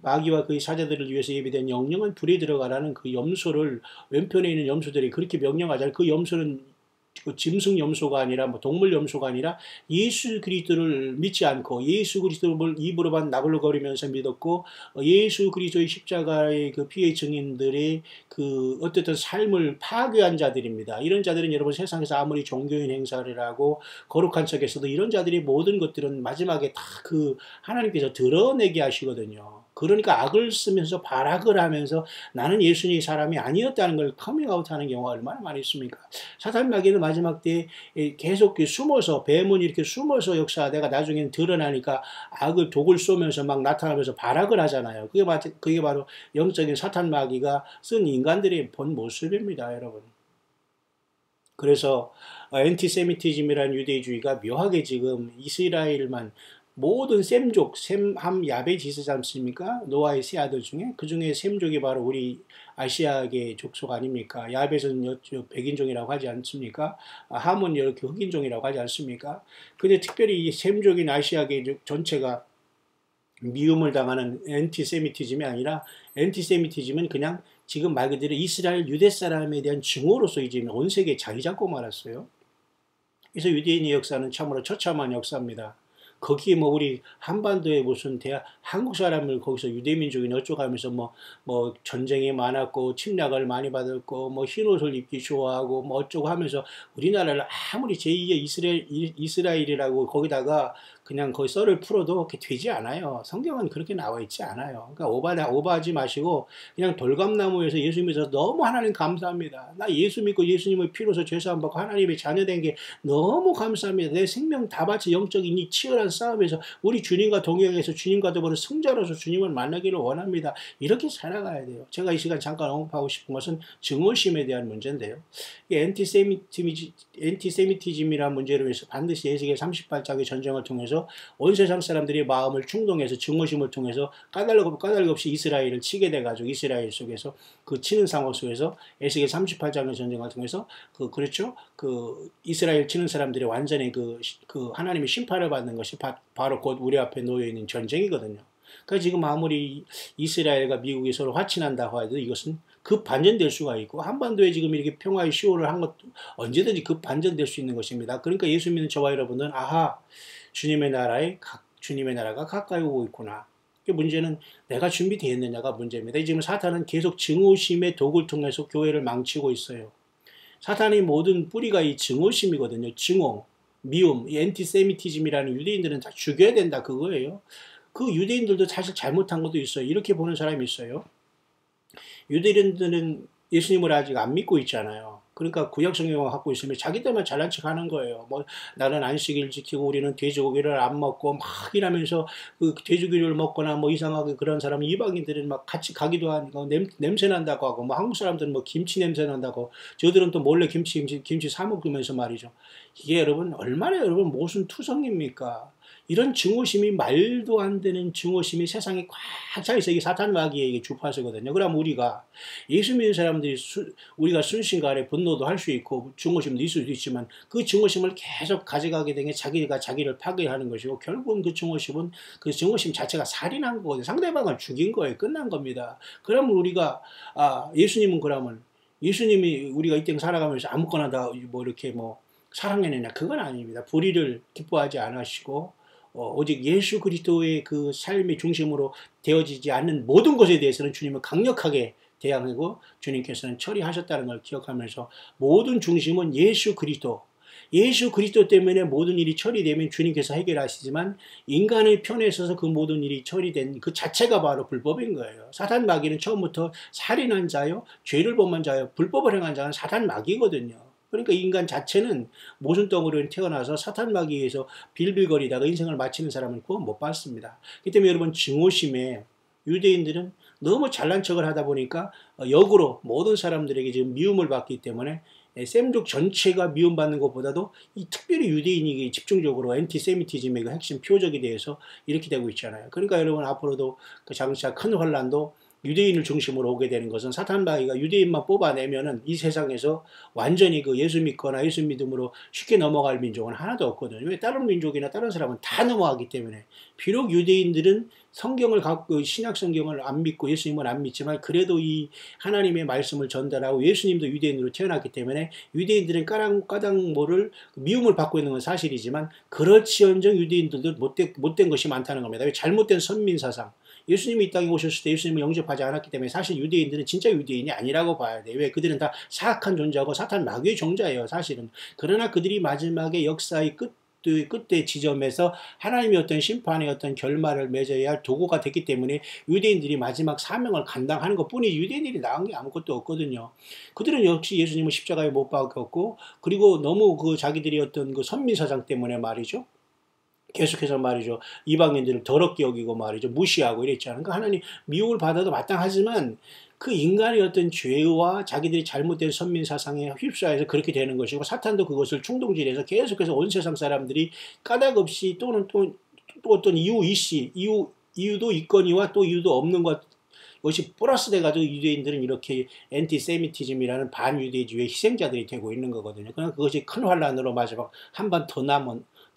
마귀와 그의 사자들을 위해서 예비된 영영한 불에 들어가라는 그 염소를, 왼편에 있는 염소들이 그렇게 명령하잖아요. 그 염소는 그 짐승 염소가 아니라 뭐 동물 염소가 아니라 예수 그리스도를 믿지 않고 예수 그리스도를 입으로만 나불거리면서 믿었고, 예수 그리스도의 십자가의 그 피의 증인들의 그 어쨌든 삶을 파괴한 자들입니다. 이런 자들은 여러분 세상에서 아무리 종교인 행사를 하고 거룩한 척에서도 이런 자들이 모든 것들은 마지막에 다 그 하나님께서 드러내게 하시거든요. 그러니까 악을 쓰면서 발악을 하면서 나는 예수님의 사람이 아니었다는 걸 커밍아웃하는 경우가 얼마나 많이 있습니까? 사탄 마귀는 마지막 때에 계속 숨어서, 뱀은 이렇게 숨어서 역사하다가 나중에는 드러나니까 악을 독을 쏘면서 막 나타나면서 발악을 하잖아요. 그게 바로 영적인 사탄 마귀가 쓴 인간들의 본 모습입니다, 여러분. 그래서 엔티세미티즘이라는 유대주의가 묘하게 지금 이스라엘만, 모든 셈족, 셈, 함, 야벳이 있지 않습니까? 노아의 세 아들 중에 그 중에 셈족이 바로 우리 아시아계 족속 아닙니까? 야벳은 백인종이라고 하지 않습니까? 함은 이렇게 흑인종이라고 하지 않습니까? 근데 특별히 이 셈족인 아시아계 전체가 미움을 당하는 엔티세미티즘이 아니라, 엔티세미티즘은 그냥 지금 말 그대로 이스라엘 유대 사람에 대한 증오로서 이제 온 세계에 자리 잡고 말았어요. 그래서 유대인의 역사는 참으로 처참한 역사입니다. 거기에 뭐 우리 한반도에 무슨 한국 사람을 거기서 유대민족이 어쩌고 하면서 뭐 전쟁이 많았고 침략을 많이 받았고 뭐 흰옷을 입기 좋아하고 뭐 어쩌고 하면서 우리나라를 아무리 제2의 이스라엘이라고 거기다가 그냥 거기 썰을 풀어도 그렇게 되지 않아요. 성경은 그렇게 나와 있지 않아요. 그러니까 오버하지 마시고 그냥 돌감나무에서 예수 믿어서 너무 하나님 감사합니다. 나 예수 믿고 예수님의 피로서 죄사함 받고 하나님의 자녀된 게 너무 감사합니다. 내 생명 다 바치 영적인 이 치열한 싸움에서 우리 주님과 동행해서 주님과 더불어 승자로서 주님을 만나기를 원합니다. 이렇게 살아가야 돼요. 제가 이 시간 잠깐 언급하고 싶은 것은 증오심에 대한 문제인데요. 엔티세미티즘이라는 문제로 인해서 반드시 에스겔 38장의 전쟁을 통해서 온 세상 사람들이 마음을 충동해서 증오심을 통해서 까닭 없이 이스라엘을 치게 돼가지고 이스라엘 속에서 그 치는 상황 속에서 에스겔 38장의 전쟁을 통해서 그렇죠. 그 이스라엘 치는 사람들이 완전히 그 하나님의 심판을 받는 것이 바로 곧 우리 앞에 놓여 있는 전쟁이거든요. 그러니까 지금 아무리 이스라엘과 미국이 서로 화친한다고 해도 이것은 급반전될 수가 있고, 한반도에 지금 이렇게 평화의 시호를 한 것도 언제든지 급반전될 수 있는 것입니다. 그러니까 예수 믿는 저와 여러분은 주님의 나라가 가까이 오고 있구나. 문제는 내가 준비되었느냐가 문제입니다. 지금 사탄은 계속 증오심의 독을 통해서 교회를 망치고 있어요. 사탄의 모든 뿌리가 이 증오심이거든요. 증오, 미움, 이 엔티세미티즘이라는 유대인들은 다 죽여야 된다 그거예요. 그 유대인들도 사실 잘못한 것도 있어요. 이렇게 보는 사람이 있어요. 유대인들은 예수님을 아직 안 믿고 있잖아요. 그러니까 구약 성경을 갖고 있으면 자기들만 잘난 척 하는 거예요. 뭐 나는 안식일 지키고 우리는 돼지고기를 안 먹고 막 이러면서 그 돼지고기를 먹거나 뭐 이상하게 그런 사람, 이방인들은 막 같이 가기도 하고 냄새 난다고 하고, 뭐 한국 사람들은 뭐 김치 냄새 난다고, 저들은 또 몰래 김치 사 먹으면서 말이죠. 이게 여러분 얼마나 여러분 무슨 투성입니까? 이런 증오심이, 말도 안 되는 증오심이 세상에 꽉 차 있어. 이게 사탄 마귀의 주파수거든요. 그럼 우리가 예수 믿는 사람들이 우리가 순신과 아래 분노도 할 수 있고 증오심도 있을 수도 있지만 그 증오심을 계속 가져가게 되면 자기가 자기를 파괴하는 것이고, 결국은 그 증오심 자체가 살인한 거거든요. 상대방을 죽인 거예요. 끝난 겁니다. 그러면 우리가 예수님은 그러면 예수님이 우리가 이 땅 살아가면서 아무거나 다 뭐 이렇게 뭐 사랑해내냐, 그건 아닙니다. 불의를 기뻐하지 않으시고 오직 예수 그리스도의 그 삶의 중심으로 되어지지 않는 모든 것에 대해서는 주님은 강력하게 대항하고 주님께서는 처리하셨다는 걸 기억하면서, 모든 중심은 예수 그리스도 때문에 모든 일이 처리되면 주님께서 해결하시지만, 인간의 편에 서서 그 모든 일이 처리된 그 자체가 바로 불법인 거예요. 사탄 마귀는 처음부터 살인한 자요, 죄를 범한 자요, 불법을 행한 자는 사탄 마귀거든요. 그러니까 인간 자체는 모순덩어리로 태어나서 사탄 마귀에서 빌빌거리다가 인생을 마치는 사람은 구원 못 받습니다. 그렇기 때문에 여러분, 증오심에 유대인들은 너무 잘난 척을 하다 보니까 역으로 모든 사람들에게 지금 미움을 받기 때문에 셈족 전체가 미움받는 것보다도 특별히 유대인이 집중적으로 엔티세미티즘의 그 핵심 표적에 대해서 이렇게 되고 있잖아요. 그러니까 여러분, 앞으로도 그 장차 큰 환란도 유대인을 중심으로 오게 되는 것은 사탄 마귀가 유대인만 뽑아내면은 이 세상에서 완전히 그 예수 믿거나 예수 믿음으로 쉽게 넘어갈 민족은 하나도 없거든요. 왜 다른 민족이나 다른 사람은 다 넘어가기 때문에. 비록 유대인들은 성경을 갖고 신약 성경을 안 믿고 예수님을 안 믿지만 그래도 하나님의 말씀을 전달하고 예수님도 유대인으로 태어났기 때문에 유대인들은 까닭모를 미움을 받고 있는 건 사실이지만 그렇지언정 유대인들도 못된 것이 많다는 겁니다. 왜 잘못된 선민사상. 예수님이 이 땅에 오셨을 때 예수님을 영접하지 않았기 때문에 사실 유대인들은 진짜 유대인이 아니라고 봐야 돼요. 왜? 그들은 다 사악한 존재하고 사탄 마귀의 종자예요, 사실은. 그러나 그들이 마지막에 역사의 끝의 지점에서 하나님의 어떤 심판의 어떤 결말을 맺어야 할 도구가 됐기 때문에 유대인들이 마지막 사명을 감당하는 것 뿐이지 유대인들이 나은 게 아무것도 없거든요. 그들은 역시 예수님을 십자가에 못 박았고 그리고 너무 자기들이 어떤 선민사상 때문에 말이죠. 계속해서 말이죠. 이방인들을 더럽게 여기고 말이죠. 무시하고 이랬잖아요. 그러니까 하나님 미움을 받아도 마땅하지만 그 인간의 어떤 죄와 자기들이 잘못된 선민사상에 휩싸여서 그렇게 되는 것이고 사탄도 그것을 충동질해서 계속해서 온 세상 사람들이 까닭없이 또는 또 어떤 이유도 있거니와 또 이유도 없는 것이 플러스 돼가지고 유대인들은 이렇게 엔티세미티즘이라는 반유대주의 희생자들이 되고 있는 거거든요. 그러나 그것이 큰 환란으로 마지막 한 번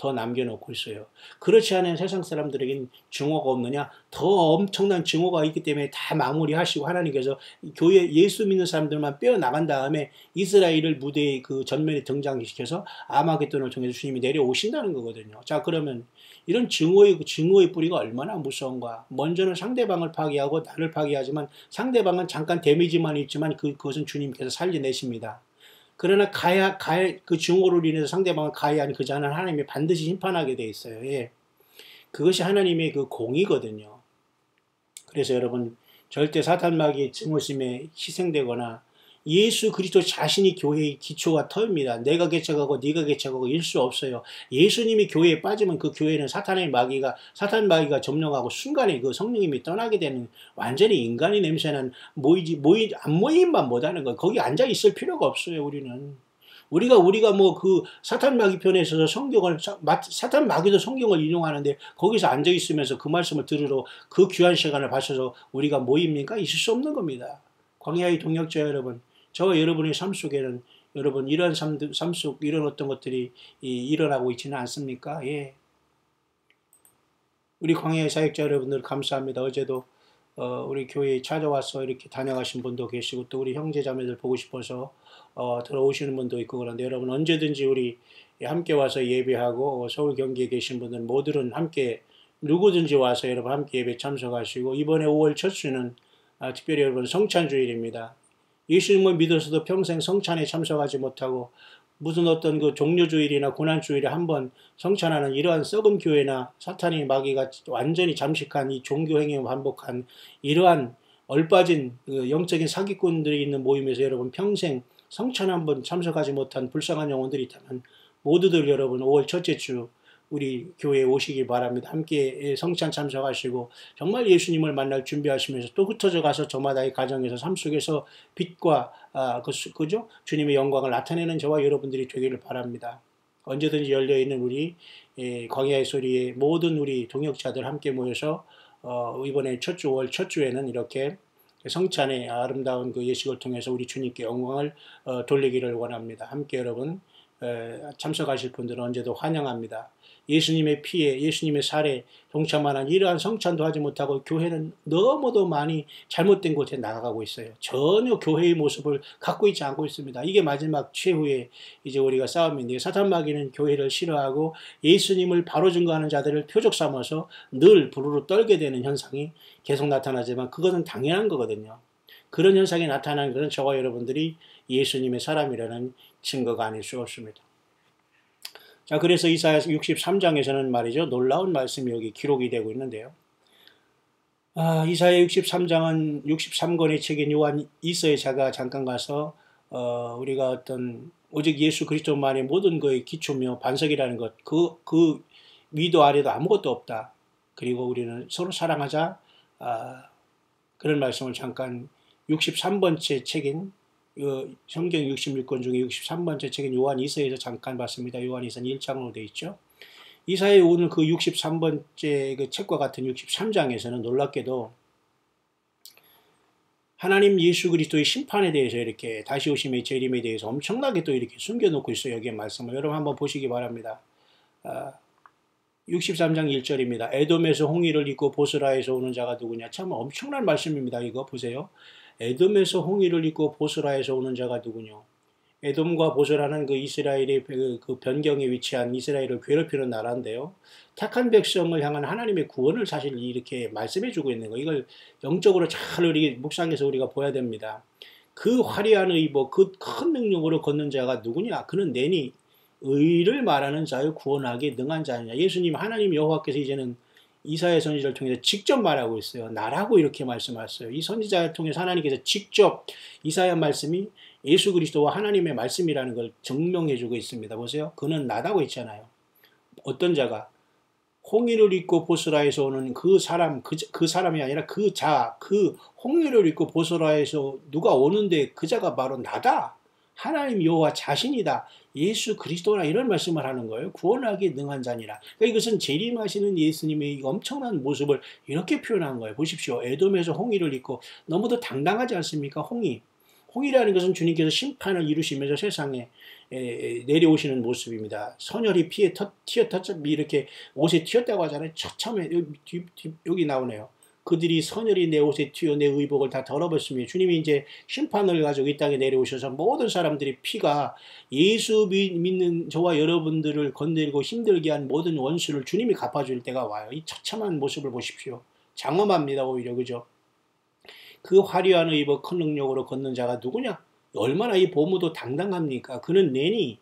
더 남겨놓고 있어요. 그렇지 않은 세상 사람들에게는 증오가 없느냐? 더 엄청난 증오가 있기 때문에 다 마무리하시고 하나님께서 교회 예수 믿는 사람들만 빼어나간 다음에 이스라엘을 무대의 그 전면에 등장시켜서 아마겟돈을 통해서 주님이 내려오신다는 거거든요. 자, 그러면 이런 증오의 뿌리가 얼마나 무서운가. 먼저는 상대방을 파괴하고 나를 파괴하지만 상대방은 잠깐 데미지만 있지만 그것은 주님께서 살려내십니다. 그러나 그 증오로 인해서 상대방을 가해한 그 자는 하나님이 반드시 심판하게 돼 있어요. 예. 그것이 하나님의 그 공이거든요. 그래서 여러분, 절대 사탄 마귀의 증오심에 희생되거나 예수 그리스도 자신이 교회의 기초와 터입니다. 내가 개척하고 네가 개척하고 일 수 없어요. 예수님이 교회에 빠지면 그 교회는 사탄 마귀가 점령하고 순간에 그 성령님이 떠나게 되는 완전히 인간의 냄새는 안 모임만 못하는 거예요. 거기 앉아 있을 필요가 없어요. 우리가 뭐 그 사탄 마귀 편에 있어서 사탄 마귀도 성경을 인용하는데 거기서 앉아 있으면서 그 말씀을 들으러 그 귀한 시간을 바쳐서 우리가 모입니까? 있을 수 없는 겁니다. 광야의 동역자 여러분, 저와 여러분의 삶 속에는 여러분 이런 삶 속 이런 어떤 것들이 일어나고 있지는 않습니까? 예. 우리 광야의 사역자 여러분들 감사합니다. 어제도 우리 교회에 찾아와서 이렇게 다녀가신 분도 계시고 또 우리 형제자매들 보고 싶어서 들어오시는 분도 있고 그런데 여러분 언제든지 우리 함께 와서 예배하고 서울 경기에 계신 분들 모두는 함께 누구든지 와서 여러분 함께 예배 참석하시고 이번에 5월 첫 주는 특별히 여러분 성찬주일입니다. 예수님을 믿어서도 평생 성찬에 참석하지 못하고 무슨 어떤 그 종료주일이나 고난주일에 한번 성찬하는 이러한 썩은 교회나 사탄의 마귀가 완전히 잠식한 이 종교행위를 반복한 이러한 얼빠진 그 영적인 사기꾼들이 있는 모임에서 여러분 평생 성찬 한번 참석하지 못한 불쌍한 영혼들이 있다면 모두들 여러분 5월 첫째 주 우리 교회에 오시기 바랍니다. 함께 성찬 참석하시고 정말 예수님을 만날 준비하시면서 또 흩어져 가서 저마다의 가정에서 삶 속에서 빛과 그죠? 주님의 영광을 나타내는 저와 여러분들이 되기를 바랍니다. 언제든지 열려있는 우리 광야의 소리의 모든 우리 동역자들 함께 모여서 이번에 5월 첫 주에는 이렇게 성찬의 아름다운 그 예식을 통해서 우리 주님께 영광을 돌리기를 원합니다. 함께 여러분 참석하실 분들은 언제도 환영합니다. 예수님의 피에 예수님의 살에 동참하는 이러한 성찬도 하지 못하고 교회는 너무도 많이 잘못된 곳에 나가고 있어요. 전혀 교회의 모습을 갖고 있지 않고 있습니다. 이게 마지막 최후의 이제 우리가 싸움인데 사탄 마귀는 교회를 싫어하고 예수님을 바로 증거하는 자들을 표적 삼아서 늘 부르르 떨게 되는 현상이 계속 나타나지만 그것은 당연한 거거든요. 그런 현상이 나타나는 것은 저와 여러분들이 예수님의 사람이라는 증거가 아닐 수 없습니다. 자, 그래서 이사야 63장에서는 말이죠. 놀라운 말씀이 여기 기록이 되고 있는데요. 이사야 63장은 63권의 책인 요한 이서의 자가 잠깐 가서 우리가 어떤 오직 예수 그리스도만의 모든 거의 기초며 반석이라는 것, 그 위도 아래도 아무것도 없다. 그리고 우리는 서로 사랑하자. 그런 말씀을 잠깐 63번째 책인 성경 66권 중에 63번째 책인 요한 이서에서 잠깐 봤습니다. 요한 이서는 1장으로 되어 있죠. 이사야의 오늘 그 63번째 그 책과 같은 63장에서는 놀랍게도 하나님 예수 그리스도의 심판에 대해서 이렇게 다시 오심의 재림에 대해서 엄청나게 또 이렇게 숨겨놓고 있어요. 여기에 말씀을 여러분 한번 보시기 바랍니다. 63장 1절입니다. 에돔에서 홍해를 잇고 보스라에서 오는 자가 누구냐. 참 엄청난 말씀입니다. 이거 보세요. 에돔에서 홍해를 잇고 보스라에서 오는 자가 누구냐. 에돔과 보스라는 그 이스라엘의 그 변경에 위치한 이스라엘을 괴롭히는 나라인데요. 택한 백성을 향한 하나님의 구원을 사실 이렇게 말씀해 주고 있는 거. 이걸 영적으로 잘 우리 묵상해서 우리가 보아야 됩니다. 그 화려한 의복, 그 큰 능력으로 걷는 자가 누구냐? 그는 내니 의를 말하는 자요 구원하기에 능한 자냐. 예수님 하나님 여호와께서 이제는 이사야 선지자를 통해서 직접 말하고 있어요. 나라고 이렇게 말씀하셨어요. 이 선지자를 통해서 하나님께서 직접 이사야 말씀이 예수 그리스도와 하나님의 말씀이라는 걸 증명해주고 있습니다. 보세요. 그는 나다고 있잖아요. 어떤 자가 홍해를 잇고 보스라에서 오는 그 사람, 그 사람이 아니라 그 자, 그 홍해를 잇고 보스라에서 누가 오는데 그 자가 바로 나다. 하나님 여호와 자신이다. 예수 그리스도라 이런 말씀을 하는 거예요. 구원하기에 능한 자니라. 그러니까 이것은 재림하시는 예수님의 엄청난 모습을 이렇게 표현한 거예요. 보십시오. 에돔에서 홍해를 잇고 너무도 당당하지 않습니까? 홍해라는 것은 주님께서 심판을 이루시면서 세상에 내려오시는 모습입니다. 선혈이 피에 이렇게 옷에 튀었다고 하잖아요. 처참해. 여기 나오네요. 그들이 선혈이 내 옷에 튀어 내 의복을 다 더러웠으며 주님이 이제 심판을 가지고 이 땅에 내려오셔서 모든 사람들이 피가 예수 믿는 저와 여러분들을 건드리고 힘들게 한 모든 원수를 주님이 갚아줄 때가 와요. 이 처참한 모습을 보십시오. 장엄합니다. 오히려 그죠? 그 화려한 의복 큰 능력으로 걷는 자가 누구냐? 얼마나 이 보무도 당당합니까? 그는 내니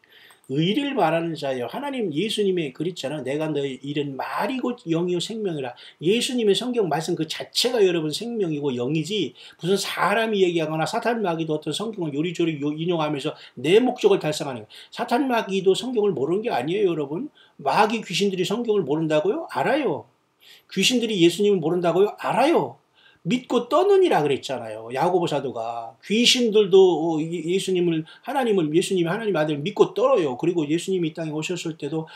의를 말하는 자예요. 하나님 예수님의 그랬잖아요. 내가 너의 이른 말이고 영이요 생명이라. 예수님의 성경 말씀 그 자체가 여러분 생명이고 영이지 무슨 사람이 얘기하거나 사탄 마귀도 어떤 성경을 요리조리 인용하면서 내 목적을 달성하는 거예요. 사탄 마귀도 성경을 모르는 게 아니에요. 여러분. 마귀 귀신들이 성경을 모른다고요? 알아요. 귀신들이 예수님을 모른다고요? 알아요. 믿고 떠느니라 그랬잖아요. 야고보 사도가. 귀신들도 예수님이 하나님 아들 믿고 떨어요. 그리고 예수님이 이 땅에 오셨을 때도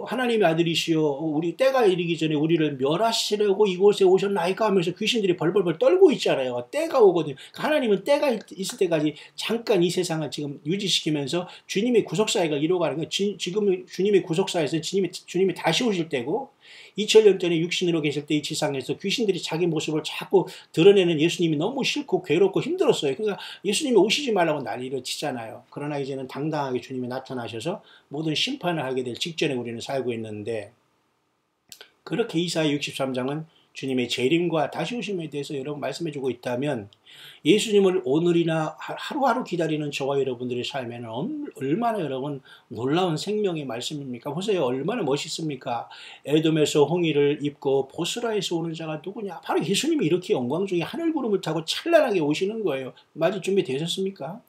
하나님의 아들이시여 우리 때가 이르기 전에 우리를 멸하시려고 이곳에 오셨나이까 하면서 귀신들이 벌벌벌 떨고 있잖아요. 때가 오거든요. 하나님은 때가 있을 때까지 잠깐 이 세상을 지금 유지시키면서 주님의 구속사역을 이루어가는 거예요. 지금 주님의 구속사에서 주님이 다시 오실 때고 2000년 전에 육신으로 계실 때 이 지상에서 귀신들이 자기 모습을 자꾸 드러내는 예수님이 너무 싫고 괴롭고 힘들었어요. 그러니까 예수님이 오시지 말라고 난리를 치잖아요. 그러나 이제는 당당하게 주님이 나타나셔서 모든 심판을 하게 될 직전에 우리는 살고 있는데 그렇게 이사야 63장은 주님의 재림과 다시 오심에 대해서 여러분 말씀해주고 있다면 예수님을 오늘이나 하루하루 기다리는 저와 여러분들의 삶에는 얼마나 여러분 놀라운 생명의 말씀입니까? 보세요. 얼마나 멋있습니까? 에돔에서 홍해를 입고 보스라에서 오는 자가 누구냐? 바로 예수님이 이렇게 영광 중에 하늘구름을 타고 찬란하게 오시는 거예요. 맞을 준비 되셨습니까?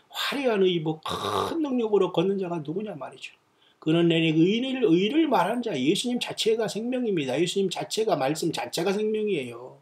화려한 의복 큰 능력으로 걷는 자가 누구냐 말이죠. 그는 내게 의를 말하는 자. 예수님 자체가 생명입니다. 예수님 자체가 말씀 자체가 생명이에요.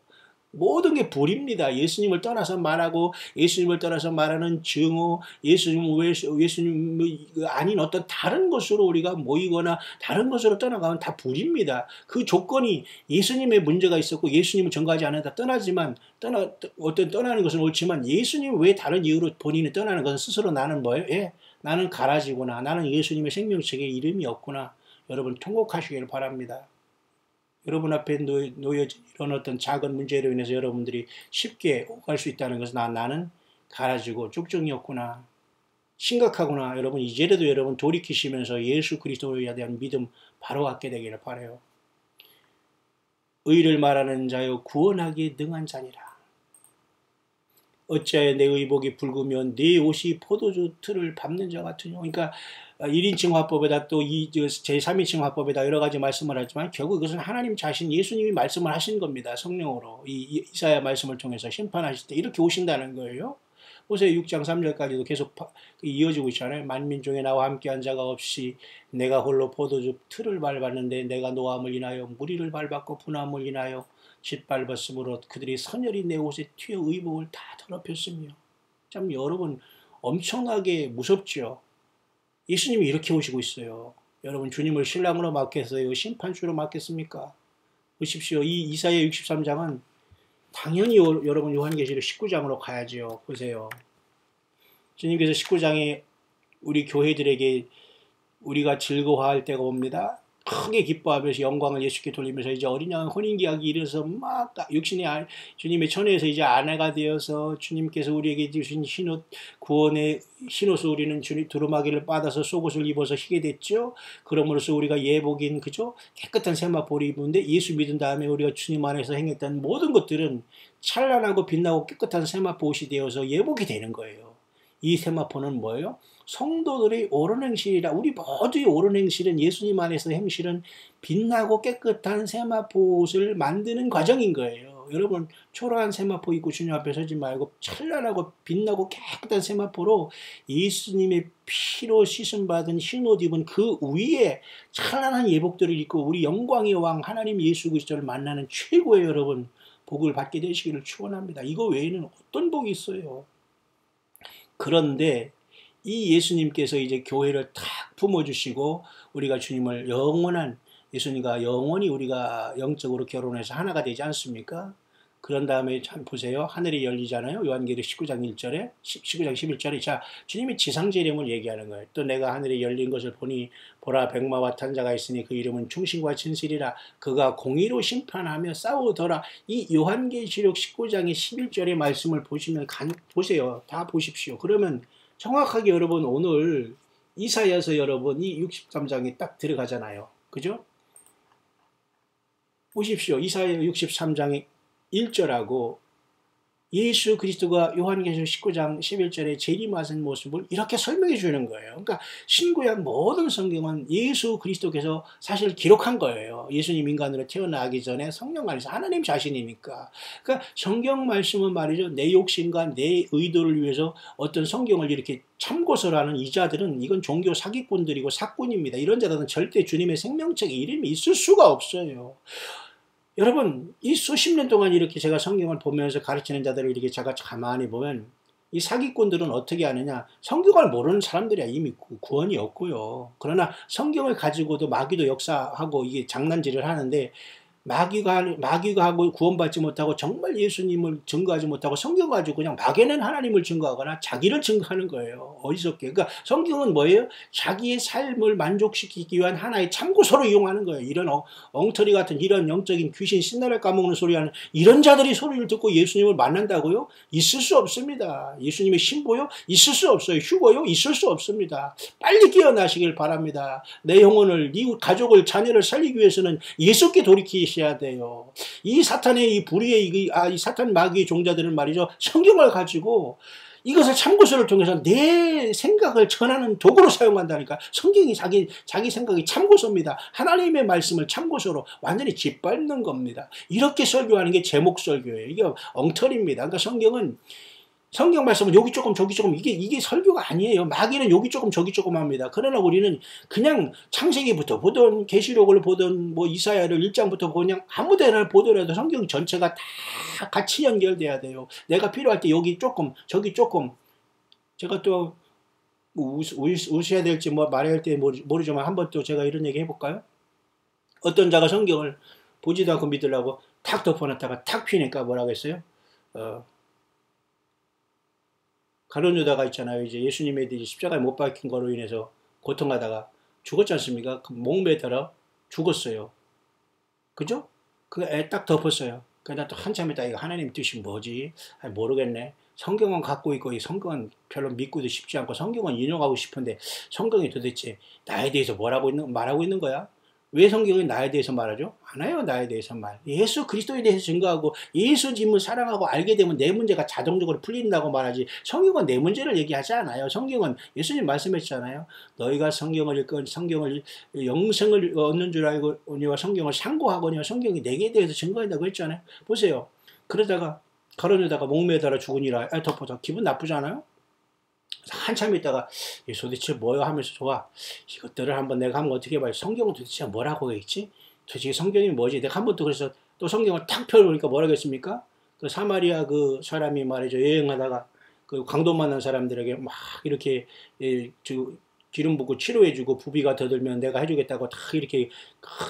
모든 게 불입니다. 예수님을 떠나서 말하고 예수님을 떠나서 말하는 증오, 예수님 아닌 어떤 다른 것으로 우리가 모이거나 다른 것으로 떠나가면 다 불입니다. 그 조건이 예수님의 문제가 있었고 예수님을 전가하지 않는다 떠나지만 떠나는 것은 옳지만 예수님 왜 다른 이유로 본인이 떠나는 것은 스스로 나는 뭐예요? 예, 나는 가라지구나. 나는 예수님의 생명책에 이름이 없구나. 여러분 통곡하시길 바랍니다. 여러분 앞에 놓여진 이런 어떤 작은 문제로 인해서 여러분들이 쉽게 오갈 수 있다는 것은 나는 가라지고 쭉쭉이었구나. 심각하구나. 여러분 이제라도 여러분 돌이키시면서 예수 그리스도에 대한 믿음 바로 갖게 되기를 바라요. 의를 말하는 자여 구원하기에 능한 자니라. 어찌하여 내 의복이 붉으면 네 옷이 포도주 틀을 밟는 자 같으뇨. 그러니까 1인칭 화법에다 또 제3인칭 화법에다 여러 가지 말씀을 하지만 결국 이것은 하나님 자신 예수님이 말씀을 하신 겁니다. 성령으로. 이사야 말씀을 통해서 심판하실 때 이렇게 오신다는 거예요. 보세요. 6장 3절까지도 계속 이어지고 있잖아요. 만민 중에 나와 함께한 자가 없이 내가 홀로 포도주 틀을 밟았는데 내가 노함을 인하여 무리를 밟았고 분함을 인하여 짓밟았으므로 그들이 선혈이 내 옷에 튀어 의복을 다 더럽혔으며. 참 여러분 엄청나게 무섭죠. 예수님이 이렇게 오시고 있어요. 여러분 주님을 신랑으로 맡겠어요? 심판주로 맡겠습니까? 보십시오. 이 이사야 63장은 당연히 여러분 요한계시록 19장으로 가야죠. 보세요. 주님께서 19장에 우리 교회들에게 우리가 즐거워할 때가 옵니다. 크게 기뻐하면서 영광을 예수께 돌리면서 이제 어린 양 혼인계약이 이르러서 막 주님의 처녀에서 이제 아내가 되어서 주님께서 우리에게 주신 흰옷, 구원의 흰옷을 우리는 주님 두루마기를 받아서 속옷을 입어서 희게 됐죠. 그러므로써 우리가 예복인 그죠? 깨끗한 세마포를 입는데 예수 믿은 다음에 우리가 주님 안에서 행했던 모든 것들은 찬란하고 빛나고 깨끗한 세마포 옷이 되어서 예복이 되는 거예요. 이 세마포는 뭐예요? 성도들의 옳은 행실이라 우리 모두의 옳은 행실은 예수님 안에서 행실은 빛나고 깨끗한 세마포 옷을 만드는 과정인 거예요. 여러분 초라한 세마포 입고 주님 앞에 서지 말고 찬란하고 빛나고 깨끗한 세마포로 예수님의 피로 씻음받은 흰옷 입은 그 위에 찬란한 예복들을 입고 우리 영광의 왕 하나님 예수 그리스도를 만나는 최고의 여러분 복을 받게 되시기를 축원합니다. 이거 외에는 어떤 복이 있어요? 그런데 이 예수님께서 이제 교회를 탁 품어주시고 우리가 주님을 영원한 예수님과 영원히 우리가 영적으로 결혼해서 하나가 되지 않습니까? 그런 다음에 참 보세요. 하늘이 열리잖아요. 요한계시록 19장 1절에 19장 11절에 자 주님이 지상제 이름을 얘기하는 거예요. 또 내가 하늘이 열린 것을 보니 보라 백마와 탄 자가 있으니 그 이름은 충신과 진실이라 그가 공의로 심판하며 싸우더라. 이 요한계시록 19장의 11절의 말씀을 보시면 보세요. 다 보십시오. 그러면 정확하게 여러분 오늘 이사야서 여러분 이 63장에 딱 들어가잖아요. 그죠? 보십시오. 이사야 63장의 1절하고 예수 그리스도가 요한계시록 19장 11절에 재림하신 모습을 이렇게 설명해 주는 거예요. 그러니까 신구약 모든 성경은 예수 그리스도께서 사실 기록한 거예요. 예수님 인간으로 태어나기 전에 성령 안에서 하나님 자신이니까. 그러니까 성경 말씀은 말이죠. 내 욕심과 내 의도를 위해서 어떤 성경을 이렇게 참고서를 하는 이 자들은 이건 종교 사기꾼들이고 사꾼입니다. 이런 자들은 절대 주님의 생명책에 이름이 있을 수가 없어요. 여러분 이 수십 년 동안 이렇게 제가 성경을 보면서 가르치는 자들을 이렇게 제가 가만히 보면 이 사기꾼들은 어떻게 하느냐 성경을 모르는 사람들이야. 이미 구원이 없고요. 그러나 성경을 가지고도 마귀도 역사하고 이게 장난질을 하는데 마귀가 하고 구원받지 못하고 정말 예수님을 증거하지 못하고 성경 가지고 그냥 막연한 하나님을 증거하거나 자기를 증거하는 거예요. 어리석게. 그러니까 성경은 뭐예요? 자기의 삶을 만족시키기 위한 하나의 참고서로 이용하는 거예요. 이런 엉터리 같은 이런 영적인 귀신 신나를 까먹는 소리 하는 이런 자들이 소리를 듣고 예수님을 만난다고요? 있을 수 없습니다. 예수님의 신보요? 있을 수 없어요. 휴거요? 있을 수 없습니다. 빨리 깨어나시길 바랍니다. 내 영혼을, 네 가족을, 자녀를 살리기 위해서는 예수께 돌이키셔야 돼요. 이 사탄의 이 불의의 이 사탄 마귀의 종자들은 말이죠. 성경을 가지고 이것을 참고서를 통해서 내 생각을 전하는 도구로 사용한다니까. 성경이 자기 생각이 참고서입니다. 하나님의 말씀을 참고서로 완전히 짓밟는 겁니다. 이렇게 설교하는 게 제목 설교예요. 이게 엉터리입니다. 그러니까 성경 말씀은 여기 조금 저기 조금 이게 설교가 아니에요. 마귀는 여기 조금 저기 조금 합니다. 그러나 우리는 그냥 창세기부터 보던 계시록을 보던 뭐 이사야를 1장부터 그냥 아무 데나 보더라도 성경 전체가 다 같이 연결돼야 돼요. 내가 필요할 때 여기 조금 저기 조금 제가 또 웃어야 될지 뭐 말해야 할지 모르지만 한번 또 제가 이런 얘기 해볼까요? 어떤 자가 성경을 보지도 않고 믿으려고 탁 덮어놨다가 탁 피니까 뭐라고 했어요? 가룟 유다가 있잖아요. 이제 예수님의 십자가에 못 박힌 거로 인해서 고통하다가 죽었지 않습니까? 목매달아 죽었어요. 그죠? 그 애 딱 덮었어요. 그러다 또 한참 있다 이거 하나님 뜻이 뭐지? 모르겠네. 성경은 갖고 있고 이 성경은 별로 믿고도 싶지 않고 성경은 인용하고 싶은데 성경이 도대체 나에 대해서 말하고 있는 거야? 왜 성경이 나에 대해서 말하죠? 안 해요. 나에 대해서 말. 예수 그리스도에 대해서 증거하고 예수님을 사랑하고 알게 되면 내 문제가 자동적으로 풀린다고 말하지 성경은 내 문제를 얘기하지 않아요. 성경은 예수님 말씀했잖아요. 너희가 성경을 읽건 성경을 영생을 얻는 줄 알고니와 성경을 상고하거니와 성경이 내게 대해서 증거한다고 했잖아요. 보세요. 그러다가 가룟 유다가 목매달아 죽으니라 덮어서 기분 나쁘지 않아요? 한참 있다가 도대체 뭐야 하면서 좋아 이것들을 한번 내가 한번 어떻게 봐요. 성경은 도대체 뭐라고 했지? 도대체 성경이 뭐지? 내가 한번 또 그래서 또 성경을 탁 펴놓으니까 뭐라고 했습니까? 그 사마리아 그 사람이 말이죠. 여행하다가 그 강도 만난 사람들에게 막 이렇게 기름 붓고 치료해주고 부비가 더 들면 내가 해주겠다고 다 이렇게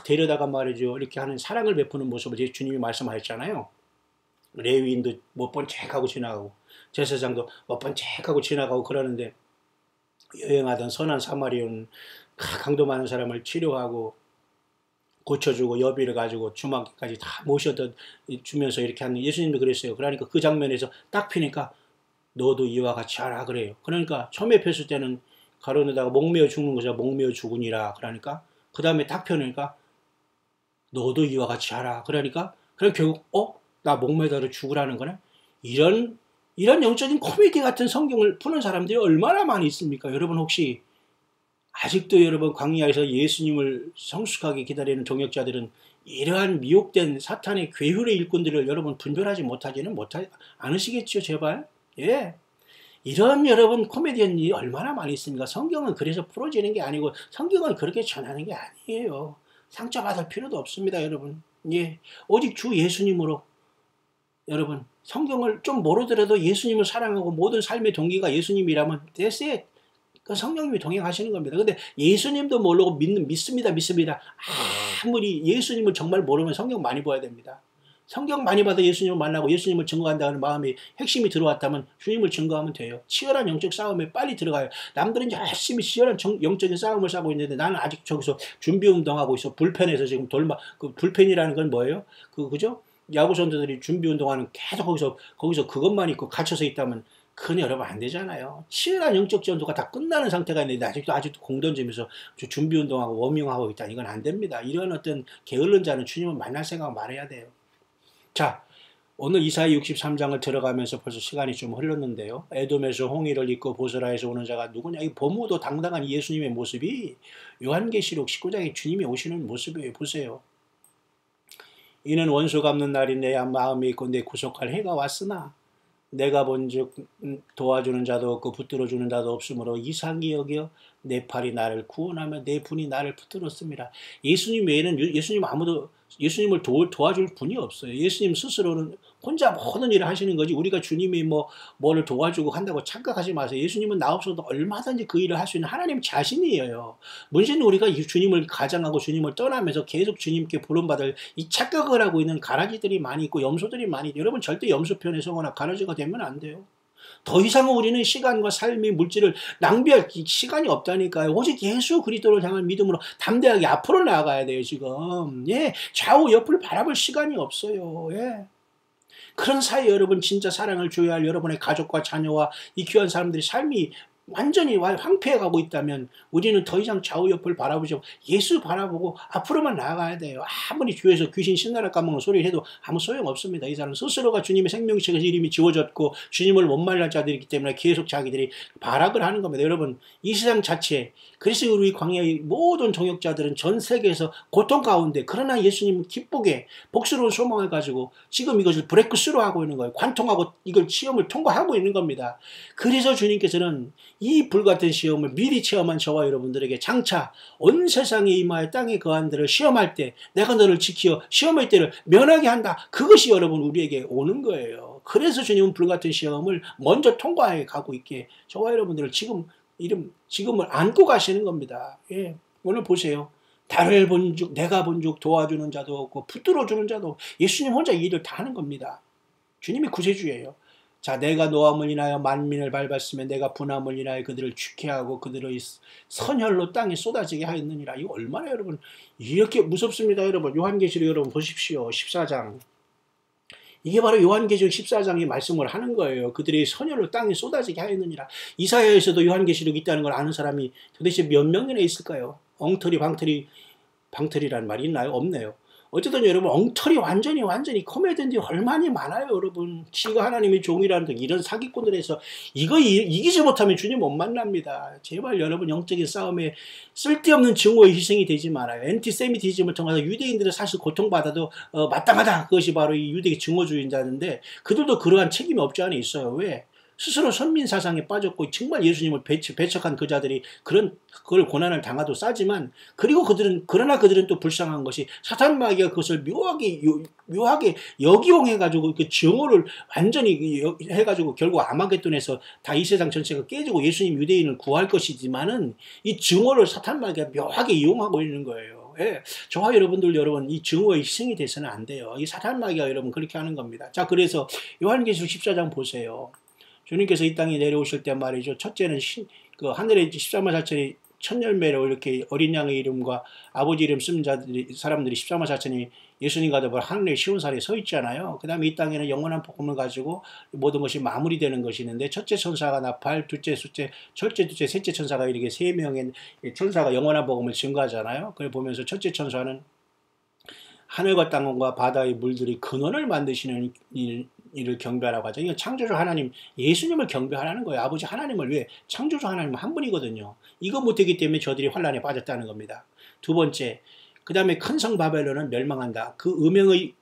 데려다가 말이죠. 이렇게 하는 사랑을 베푸는 모습을 주님이 말씀하셨잖아요. 레위인도 못 본 척하고 지나가고 제사장도 못 본 척하고 지나가고 그러는데 여행하던 선한 사마리아는 강도 많은 사람을 치료하고 고쳐주고 여비를 가지고 주막까지 다 모셔다 주면서 이렇게 하는 예수님도 그랬어요. 그러니까 그 장면에서 딱 피니까 너도 이와 같이 하라 그래요. 그러니까 처음에 폈을 때는 가로에다가 목매어 죽는 거죠. 목매어 죽으니라. 그러니까 그 다음에 딱 펴니까 너도 이와 같이 하라. 그러니까 그럼 결국 나 목매다로 죽으라는 거네. 이런 영적인 코미디 같은 성경을 푸는 사람들이 얼마나 많이 있습니까? 여러분 혹시 아직도 여러분 광야에서 예수님을 성숙하게 기다리는 동역자들은 이러한 미혹된 사탄의 괴율의 일꾼들을 여러분 분별하지 않으시겠죠, 제발? 예. 이런 여러분 코미디언이 얼마나 많이 있습니까? 성경은 그래서 풀어지는 게 아니고 성경은 그렇게 전하는 게 아니에요. 상처받을 필요도 없습니다, 여러분. 예. 오직 주 예수님으로 여러분 성경을 좀 모르더라도 예수님을 사랑하고 모든 삶의 동기가 예수님이라면 that's it. 그 성령님이 동행하시는 겁니다. 근데 예수님도 모르고 믿습니다. 아무리 예수님을 정말 모르면 성경 많이 봐야 됩니다. 성경 많이 봐도 예수님을 만나고 예수님을 증거한다는 마음이 핵심이 들어왔다면 주님을 증거하면 돼요. 치열한 영적 싸움에 빨리 들어가요. 남들은 열심히 치열한 영적인 싸움을 싸고 있는데 나는 아직 저기서 준비운동하고 있어. 불펜에서 지금 그 불펜이라는 건 뭐예요? 그죠? 야구 선수들이 준비운동하는 계속 거기서 그것만 있고 갇혀서 있다면 그건 여러분 안 되잖아요. 치열한 영적 전투가 다 끝나는 상태가 있는데 아직도 공 던지면서 준비운동하고 워밍하고 있다. 이건 안 됩니다. 이런 어떤 게을른 자는 주님을 만날 생각 말해야 돼요. 자, 오늘 이사야 63장을 들어가면서 벌써 시간이 좀 흘렀는데요. 에돔에서 홍의를 입고 보스라에서 오는 자가 누구냐? 이 범우도 당당한 예수님의 모습이 요한계시록 19장에 주님이 오시는 모습이에요. 보세요. 이는 원수 갚는 날이 내 마음에 있고 내 구속할 해가 왔으나 내가 본즉 도와주는 자도 없고 붙들어주는 자도 없으므로 이상히 여겨 내 팔이 나를 구원하며 내 분이 나를 붙들었습니다. 예수님 외에는 예수님을 도와줄 분이 없어요. 예수님 스스로는 혼자 모든 일을 하시는 거지 우리가 주님이 뭐를 도와주고 한다고 착각하지 마세요. 예수님은 나 없어도 얼마든지 그 일을 할 수 있는 하나님 자신이에요. 문제는 우리가 주님을 가장하고 주님을 떠나면서 계속 주님께 부름받을 이 착각을 하고 있는 가라지들이 많이 있고 염소들이 많이 있고 여러분 절대 염소편에 서거나 가라지가 되면 안 돼요. 더 이상 우리는 시간과 삶의 물질을 낭비할 시간이 없다니까요. 오직 예수 그리스도를 향한 믿음으로 담대하게 앞으로 나아가야 돼요, 지금. 예. 좌우 옆을 바라볼 시간이 없어요. 예. 그런 사이에 여러분 진짜 사랑을 줘야 할 여러분의 가족과 자녀와 이 귀한 사람들의 삶이 완전히 황폐해가고 있다면 우리는 더 이상 좌우 옆을 바라보지 않고 예수 바라보고 앞으로만 나아가야 돼요. 아무리 교회에서 귀신 신나라 까먹는 소리를 해도 아무 소용없습니다. 이 사람 스스로가 주님의 생명책에서 이름이 지워졌고 주님을 못 만날 자들이기 때문에 계속 자기들이 발악을 하는 겁니다. 여러분 이 세상 자체 그래서 우리 광야의 모든 정역자들은 전 세계에서 고통 가운데 그러나 예수님 기쁘게 복수로운 소망을 가지고 지금 이것을 브레이크스루 하고 있는 거예요. 관통하고 이걸 시험을 통과하고 있는 겁니다. 그래서 주님께서는 이 불같은 시험을 미리 체험한 저와 여러분들에게 장차 온 세상에 임하여 땅에 거한들을 시험할 때 내가 너를 지키어 시험의 때를 면하게 한다. 그것이 여러분 우리에게 오는 거예요. 그래서 주님은 불같은 시험을 먼저 통과해 가고 있게 저와 여러분들을 지금을 안고 가시는 겁니다. 예. 오늘 보세요. 달을 본즉 내가 본즉 도와주는 자도 없고 붙들어주는 자도 없고 예수님 혼자 이 일을 다 하는 겁니다. 주님이 구세주예요. 자, 내가 노함을 인하여 만민을 밟았으면 내가 분함을 인하여 그들을 죽게하고 그들의 선혈로 땅에 쏟아지게 하였느니라. 이거 얼마나 여러분 이렇게 무섭습니다. 여러분 요한계시록 여러분 보십시오. 14장. 이게 바로 요한계시록 14장의 말씀을 하는 거예요. 그들의 선혈로 땅에 쏟아지게 하였느니라. 이사야에서도 요한계시록이 있다는 걸 아는 사람이 도대체 몇 명이나 있을까요? 엉터리 방털이라는 말이 있나요? 없네요. 어쨌든 여러분 엉터리 완전히 코미디언들이 얼마나 많아요. 여러분 지가 하나님의 종이라는 등 이런 사기꾼들에서 이거 이기지 못하면 주님 못 만납니다. 제발 여러분 영적인 싸움에 쓸데없는 증오의 희생이 되지 말아요. 엔티세미티즘을 통해서 유대인들은 사실 고통받아도 마땅하다. 그것이 바로 이 유대의 증오주의자인데 그들도 그러한 책임이 없지 않아 있어요. 왜? 스스로 선민 사상에 빠졌고 정말 예수님을 배척한 그 자들이 그걸 고난을 당하도 싸지만 그러나 그들은 또 불쌍한 것이 사탄 마귀가 그것을 묘하게 역이용해가지고 그 증오를 완전히 해가지고 결국 아마겟돈에서 다 이 세상 전체가 깨지고 예수님 유대인을 구할 것이지만은 이 증오를 사탄 마귀가 묘하게 이용하고 있는 거예요. 거예요. 예. 저와 여러분들 여러분 이 증오의 희생이 돼서는 안 돼요. 이 사탄 마귀가 여러분 그렇게 하는 겁니다. 자, 그래서 요한계시록 14장 보세요. 주님께서 이 땅에 내려오실 때 말이죠. 첫째는 그 하늘의 13만 4천이 첫 열매로 이렇게 어린 양의 이름과 아버지 이름 쓴 사람들이 14만 4천이 예수님과 더불어 하늘의 시온산에 서 있잖아요. 그 다음에 이 땅에는 영원한 복음을 가지고 모든 것이 마무리되는 것이 있는데 첫째 천사가 나팔, 둘째, 첫째, 둘째, 셋째 천사가 이렇게 세 명의 천사가 영원한 복음을 증거하잖아요. 그걸 보면서 첫째 천사는 하늘과 땅과 바다의 물들이 근원을 만드시는 일을 경배하라고 하죠. 이건 창조주 하나님, 예수님을 경배하라는 거예요. 아버지 하나님을 왜? 창조주 하나님은 한 분이거든요. 이거 못했기 때문에 저들이 환란에 빠졌다는 겁니다. 두 번째, 그 다음에 큰 성 바벨론은 멸망한다. 그 음행의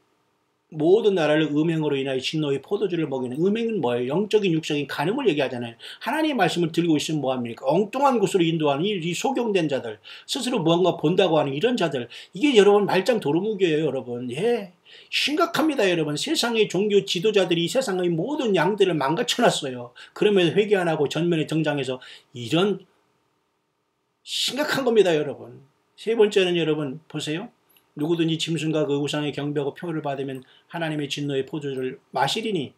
모든 나라를 음행으로 인하여 진노의 포도주를 먹이는 음행은 뭐예요? 영적인 육적인 간음을 얘기하잖아요. 하나님의 말씀을 들고 있으면 뭐합니까? 엉뚱한 곳으로 인도하는 이 소경된 자들, 스스로 무언가 본다고 하는 이런 자들, 이게 여러분 말짱 도루묵이에요. 여러분. 예, 심각합니다. 여러분. 세상의 종교 지도자들이 이 세상의 모든 양들을 망가쳐놨어요. 그러면서 회개 안 하고 전면에 등장해서 이런 심각한 겁니다. 여러분. 세 번째는 여러분 보세요. 누구든지 짐승과 그 우상의 경배하고 표를 받으면 하나님의 진노의 포도주를 마시리니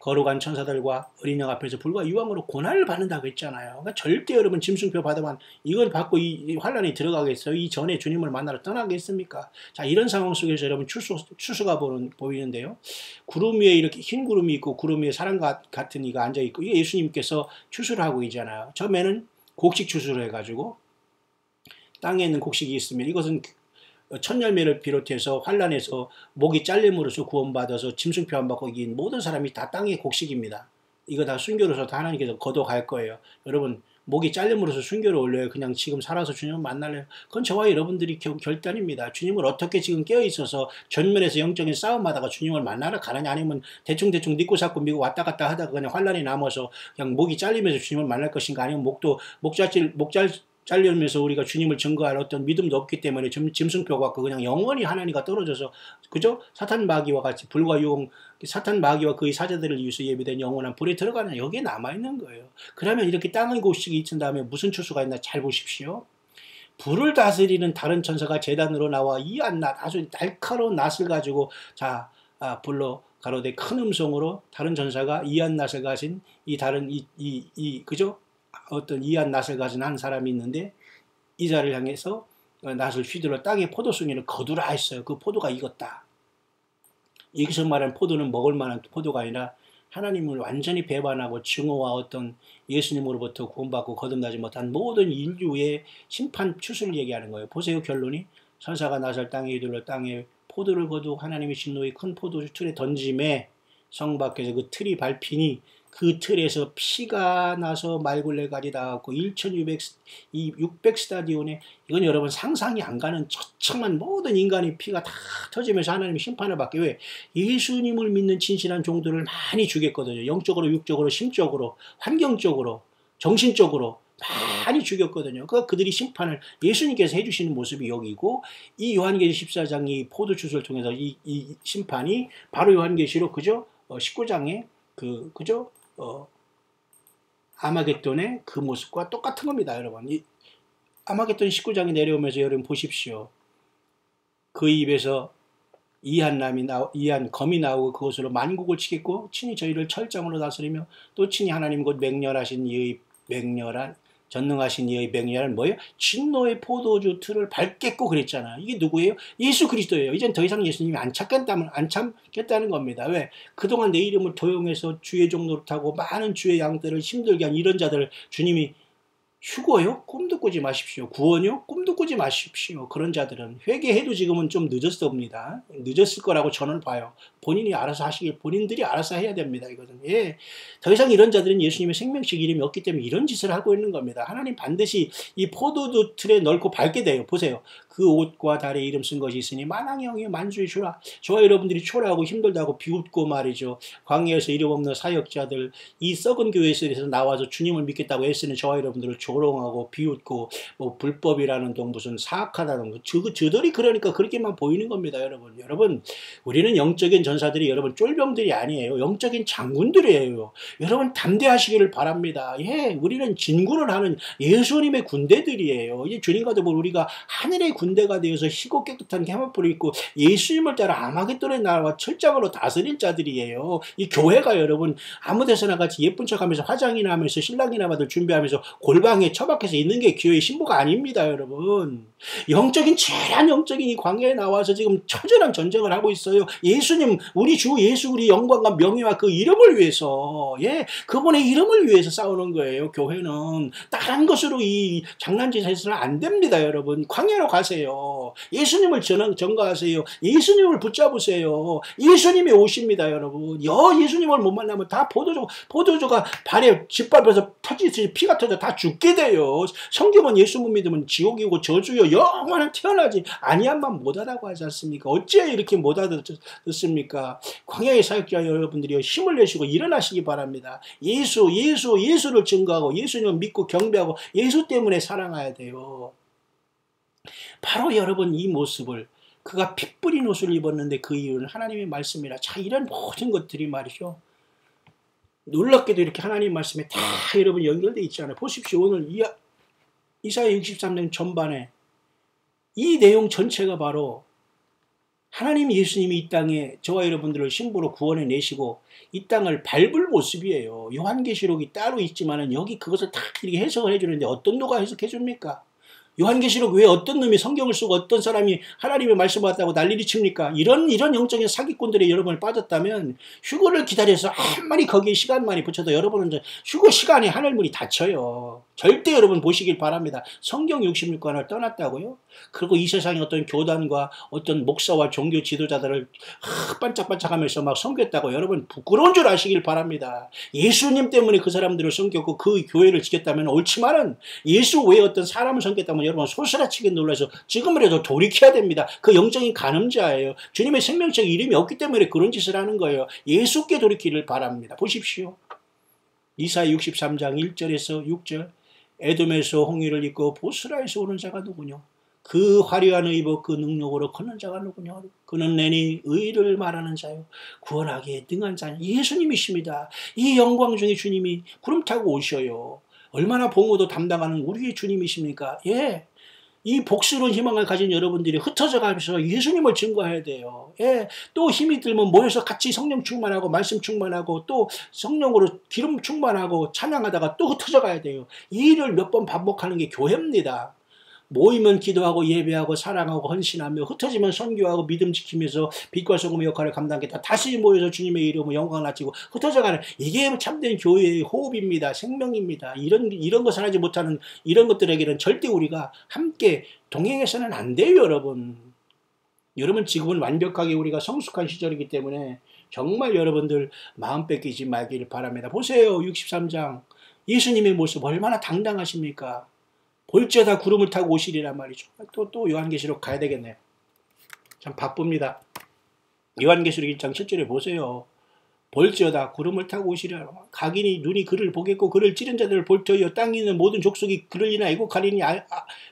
거룩한 천사들과 어린 양 앞에서 불과 유황으로 고난을 받는다고 했잖아요. 그러니까 절대 여러분 짐승표 받으면 이걸 받고 이 환란에 들어가겠어요? 이 전에 주님을 만나러 떠나겠습니까? 자, 이런 상황 속에서 여러분 추수가 보이는데요. 구름 위에 이렇게 흰 구름이 있고 구름 위에 사람 같은 이가 앉아 있고 이게 예수님께서 추수를 하고 있잖아요. 처음에는 곡식 추수를 해가지고 땅에 있는 곡식이 있으면 이것은 첫 열매를 비롯해서 환란에서 목이 잘림으로써 구원받아서 짐승표 안 받고 이긴 모든 사람이 다 땅의 곡식입니다. 이거 다 순교로서 다 하나님께서 거둬갈 거예요. 여러분 목이 잘림으로써 순교를 올려요. 그냥 지금 살아서 주님을 만날래요. 그건 저와 여러분들이 결단입니다. 주님을 어떻게 지금 깨어있어서 전면에서 영적인 싸움하다가 주님을 만나러 가느냐 아니면 대충 믿고 잡고 믿고 왔다 갔다 하다가 그냥 환란이 남아서 그냥 목이 잘리면서 주님을 만날 것인가 아니면 목 잘리면서 우리가 주님을 증거할 어떤 믿음도 없기 때문에 짐승표가 같고 그냥 영원히 하나님과 떨어져서 그죠? 사탄 마귀와 같이 불과 유혹 사탄 마귀와 그의 사자들을 위해서 예비된 영원한 불에 들어가는 여기에 남아있는 거예요. 그러면 이렇게 땅의 곡식이 있은 다음에 무슨 추수가 있나 잘 보십시오. 불을 다스리는 다른 천사가 제단으로 나와 이한낫 아주 날카로운 낫을 가지고 불로 가로되 큰 음성으로 다른 천사가 이한낫을 가진 이 다른 그죠? 어떤 이한 낫을 가진 한 사람이 있는데 이 자를 향해서 낫을 휘둘러 땅의 포도송이를 거두라 했어요. 그 포도가 익었다. 여기서 말하는 포도는 먹을 만한 포도가 아니라 하나님을 완전히 배반하고 증오와 어떤 예수님으로부터 구원받고 거듭나지 못한 모든 인류의 심판 추수를 얘기하는 거예요. 보세요. 결론이 천사가 낫을 땅에 휘둘러 땅에 포도를 거두 하나님의 진노의 큰 포도주 틀에 던짐에 성 밖에서 그 틀이 밟히니 그 틀에서 피가 나서 말굴레까지 닿았고 600 스타디온에 이건 여러분 상상이 안 가는 처참한 모든 인간의 피가 다 터지면서 하나님의 심판을 받게 왜 예수님을 믿는 진실한 종들을 많이 죽였거든요. 영적으로 육적으로 심적으로 환경적으로 정신적으로 많이 죽였거든요. 그들이 심판을 예수님께서 해주시는 모습이 여기고 이 요한계시 14장 이 포도주스를 통해서 이 심판이 바로 요한계시록 그죠? 19장에 그죠? 아마겟돈의 그 모습과 똑같은 겁니다, 여러분. 아마겟돈 19장에 내려오면서 여러분 보십시오. 그 입에서 이한 검이 나오고 그것으로 만국을 치겠고 친히 저희를 철장으로 다스리며 또 친히 하나님 곧 전능하신 이의 맹렬한 뭐예요? 진노의 포도주 틀을 밟겠고 그랬잖아요. 이게 누구예요? 예수 그리스도예요. 이젠 더 이상 예수님이 안 참겠다는 겁니다. 왜? 그동안 내 이름을 도용해서 주의 종로를 타고 많은 주의 양들을 힘들게 한 이런 자들을 주님이 휴거요? 꿈도 꾸지 마십시오. 구원요? 꿈도 꾸지 마십시오. 그런 자들은 회개해도 지금은 좀 늦었습니다. 늦었을 거라고 저는 봐요. 본인들이 알아서 해야 됩니다. 이거는. 예. 더 이상 이런 자들은 예수님의 생명식 이름이 없기 때문에 이런 짓을 하고 있는 겁니다. 하나님 반드시 이 포도주 틀에 넣고 밟게 돼요. 보세요. 그 옷과 달에 이름 쓴 것이 있으니 만왕의 만주의 주라. 저와 여러분들이 초라하고 힘들다고 비웃고 말이죠. 광야에서 이름 없는 사역자들 이 썩은 교회에서 나와서 주님을 믿겠다고 애쓰는 저와 여러분들을 조롱하고 비웃고 뭐 불법이라는 동 무슨 사악하다는 거 저들이 그러니까 그렇게만 보이는 겁니다. 여러분 우리는 영적인 전사들이 여러분 쫄병들이 아니에요. 영적인 장군들이에요. 여러분 담대하시기를 바랍니다. 예, 우리는 진군을 하는 예수님의 군대들이에요. 이제 주님과도 우리가 하늘의 군대가 되어서 희고 깨끗한 해마풀을 입고 예수님을 따라 아마겟돈의 나라와 철장으로 다스릴 자들이에요. 이 교회가 여러분 아무 데서나 같이 예쁜 척하면서 화장이나 하면서 신랑이나 받을 준비하면서 골방에 처박혀서 있는 게 교회의 신부가 아닙니다. 여러분 영적인 최란 영적인 이 광야에 나와서 지금 처절한 전쟁을 하고 있어요. 예수님 우리 주 예수 우리 영광과 명예와 그 이름을 위해서 예 그분의 이름을 위해서 싸우는 거예요. 교회는 다른 것으로 이 장난짓 해서는 안 됩니다. 여러분 광야로 가세요. 예수님을 전가하세요. 예수님을 붙잡으세요. 예수님이 오십니다. 여러분 예수님을 못 만나면 다 포도주가 발에 짓밟아서 터지듯이 피가 터져 다 죽게 돼요. 성경은 예수 못 믿으면 지옥이고 저주요 영원한 태어나지 아니한만 못하다고 하지 않습니까? 어찌 이렇게 못 알아듣습니까? 광야의 사역자 여러분들이 힘을 내시고 일어나시기 바랍니다. 예수를 증거하고 예수님을 믿고 경배하고 예수 때문에 사랑해야 돼요. 바로 여러분 이 모습을 그가 피 뿌린 옷을 입었는데 그 이유는 하나님의 말씀이라. 자 이런 모든 것들이 말이죠. 놀랍게도 이렇게 하나님 말씀에 다 여러분 연결되어 있잖아요. 보십시오. 오늘 이사야 63장 전반에 이 내용 전체가 바로 하나님 예수님이 이 땅에 저와 여러분들을 신부로 구원해 내시고 이 땅을 밟을 모습이에요. 요한계시록이 따로 있지만은 여기 그것을 다 이렇게 해석을 해주는데 어떤 누가 해석해 줍니까? 요한계시록 왜 어떤 놈이 성경을 쓰고 어떤 사람이 하나님의 말씀을 받았다고 난리를 칩니까? 이런 영적인 사기꾼들이 여러분을 빠졌다면 휴거를 기다려서 아무리 거기에 시간 많이 붙여도 여러분은 휴거 시간에 하늘문이 닫혀요. 절대 여러분 보시길 바랍니다. 성경 66권을 떠났다고요? 그리고 이 세상의 어떤 교단과 어떤 목사와 종교 지도자들을 반짝반짝하면서 막 섬겼다고 여러분 부끄러운 줄 아시길 바랍니다. 예수님 때문에 그 사람들을 섬겼고 그 교회를 지켰다면 옳지만은 예수 외에 어떤 사람을 섬겼다면 여러분 소스라치게 놀라서 지금이라도 돌이켜야 됩니다. 그 영적인 간음자예요. 주님의 생명적 이름이 없기 때문에 그런 짓을 하는 거예요. 예수께 돌이키를 바랍니다. 보십시오. 이사야 63장 1절에서 6절 에돔에서 홍해를 입고 보스라에서 오는 자가 누구냐? 그 화려한 의복 그 능력으로 걷는 자가 누구냐? 그는 내니 의를 말하는 자요 구원하기에 등한 자냐? 예수님이십니다. 이 영광 중에 주님이 구름 타고 오셔요. 얼마나 봉호도 담당하는 우리의 주님이십니까? 예. 이 복스러운 희망을 가진 여러분들이 흩어져 가면서 예수님을 증거해야 돼요. 예. 또 힘이 들면 모여서 같이 성령 충만하고 말씀 충만하고 또 성령으로 기름 충만하고 찬양하다가 또 흩어져 가야 돼요. 이 일을 몇 번 반복하는 게 교회입니다. 모이면 기도하고 예배하고 사랑하고 헌신하며 흩어지면 선교하고 믿음 지키면서 빛과 소금의 역할을 감당하겠다. 다시 모여서 주님의 이름으로 영광을 나치고 흩어져가는 이게 참된 교회의 호흡입니다. 생명입니다. 이런 것을 하지 못하는 이런 것들에게는 절대 우리가 함께 동행해서는 안 돼요. 여러분 지금은 완벽하게 우리가 성숙한 시절이기 때문에 정말 여러분들 마음 뺏기지 말기를 바랍니다. 보세요. 63장 예수님의 모습 얼마나 당당하십니까? 볼지어다 구름을 타고 오시리란 말이죠. 또 요한계시록 가야 되겠네요. 참 바쁩니다. 요한계시록 1장 7절에 보세요. 볼지어다 구름을 타고 오시리라. 각인이 눈이 그를 보겠고 그를 찌른 자들을 볼 터이요 땅에 있는 모든 족속이 그를 인하여 애곡하리니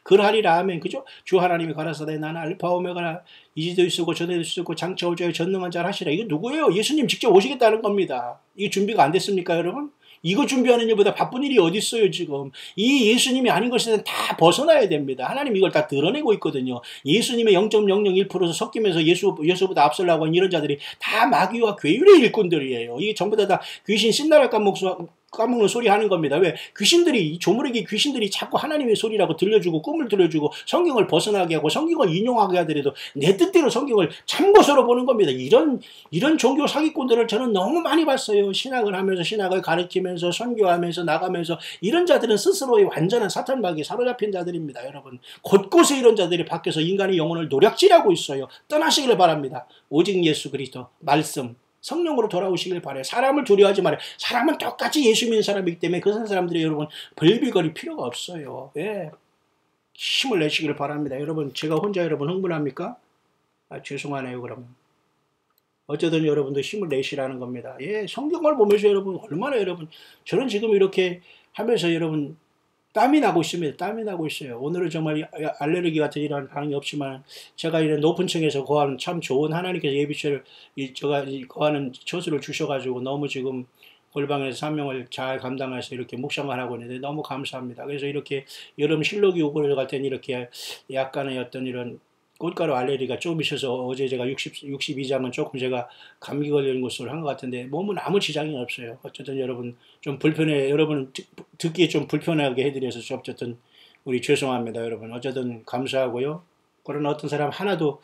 그러하리라. 아멘. 그죠? 주 하나님이 가라사대 나는 알파 오메가라 이지도 있었고 전에도 있었고 장차 올 자여 전능한 자를 하시라. 이거 누구예요? 예수님 직접 오시겠다는 겁니다. 이게 준비가 안 됐습니까 여러분? 이거 준비하는 일보다 바쁜 일이 어디 있어요 지금. 이 예수님이 아닌 것에는 다 벗어나야 됩니다. 하나님 이걸 다 드러내고 있거든요. 예수님의 0.001%서 섞이면서 예수보다 앞서려고 하는 이런 자들이 다 마귀와 괴율의 일꾼들이에요. 이게 전부 다 귀신 신나라 까먹는 소리 하는 겁니다. 왜? 귀신들이 조물에게 귀신들이 자꾸 하나님의 소리라고 들려주고 꿈을 들려주고 성경을 벗어나게 하고 성경을 인용하게 하더라도 내 뜻대로 성경을 참것으로 보는 겁니다. 이런 종교 사기꾼들을 저는 너무 많이 봤어요. 신학을 하면서 신학을 가르치면서 선교하면서 나가면서 이런 자들은 스스로의 완전한 사탄 마귀에 사로잡힌 자들입니다. 여러분 곳곳에 이런 자들이 밖에서 인간의 영혼을 노략질하고 있어요. 떠나시기를 바랍니다. 오직 예수 그리스도 말씀 성령으로 돌아오시길 바라요. 사람을 두려워하지 말아요. 사람은 똑같이 예수 믿는 사람이기 때문에 그 사람들이 여러분 벌빌거릴 필요가 없어요. 예. 힘을 내시길 바랍니다. 여러분 제가 혼자 여러분 흥분합니까? 죄송하네요. 그러면 어쨌든 여러분도 힘을 내시라는 겁니다. 예, 성경을 보면서 여러분 얼마나 여러분 저는 지금 이렇게 하면서 여러분 땀이 나고 있습니다. 땀이 나고 있어요. 오늘은 정말 알레르기 같은 이런 반응이 없지만 제가 이런 높은 층에서 거하는 참 좋은 하나님께서 예비처를 제가 거하는 처수를 주셔가지고 너무 지금 골방에서 사명을 잘 감당해서 이렇게 묵상을 하고 있는데 너무 감사합니다. 그래서 이렇게 여름 실록이 오고 갈 때는 이렇게 약간의 어떤 이런 꽃가루 알레르기가 좀 있어서 어제 제가 62장은 조금 제가 감기 걸리는 것으로 한 것 같은데 몸은 아무 지장이 없어요. 어쨌든 여러분 좀 불편해, 여러분 듣기에 좀 불편하게 해드려서 어쨌든 우리 죄송합니다. 여러분 어쨌든 감사하고요. 그러나 어떤 사람 하나도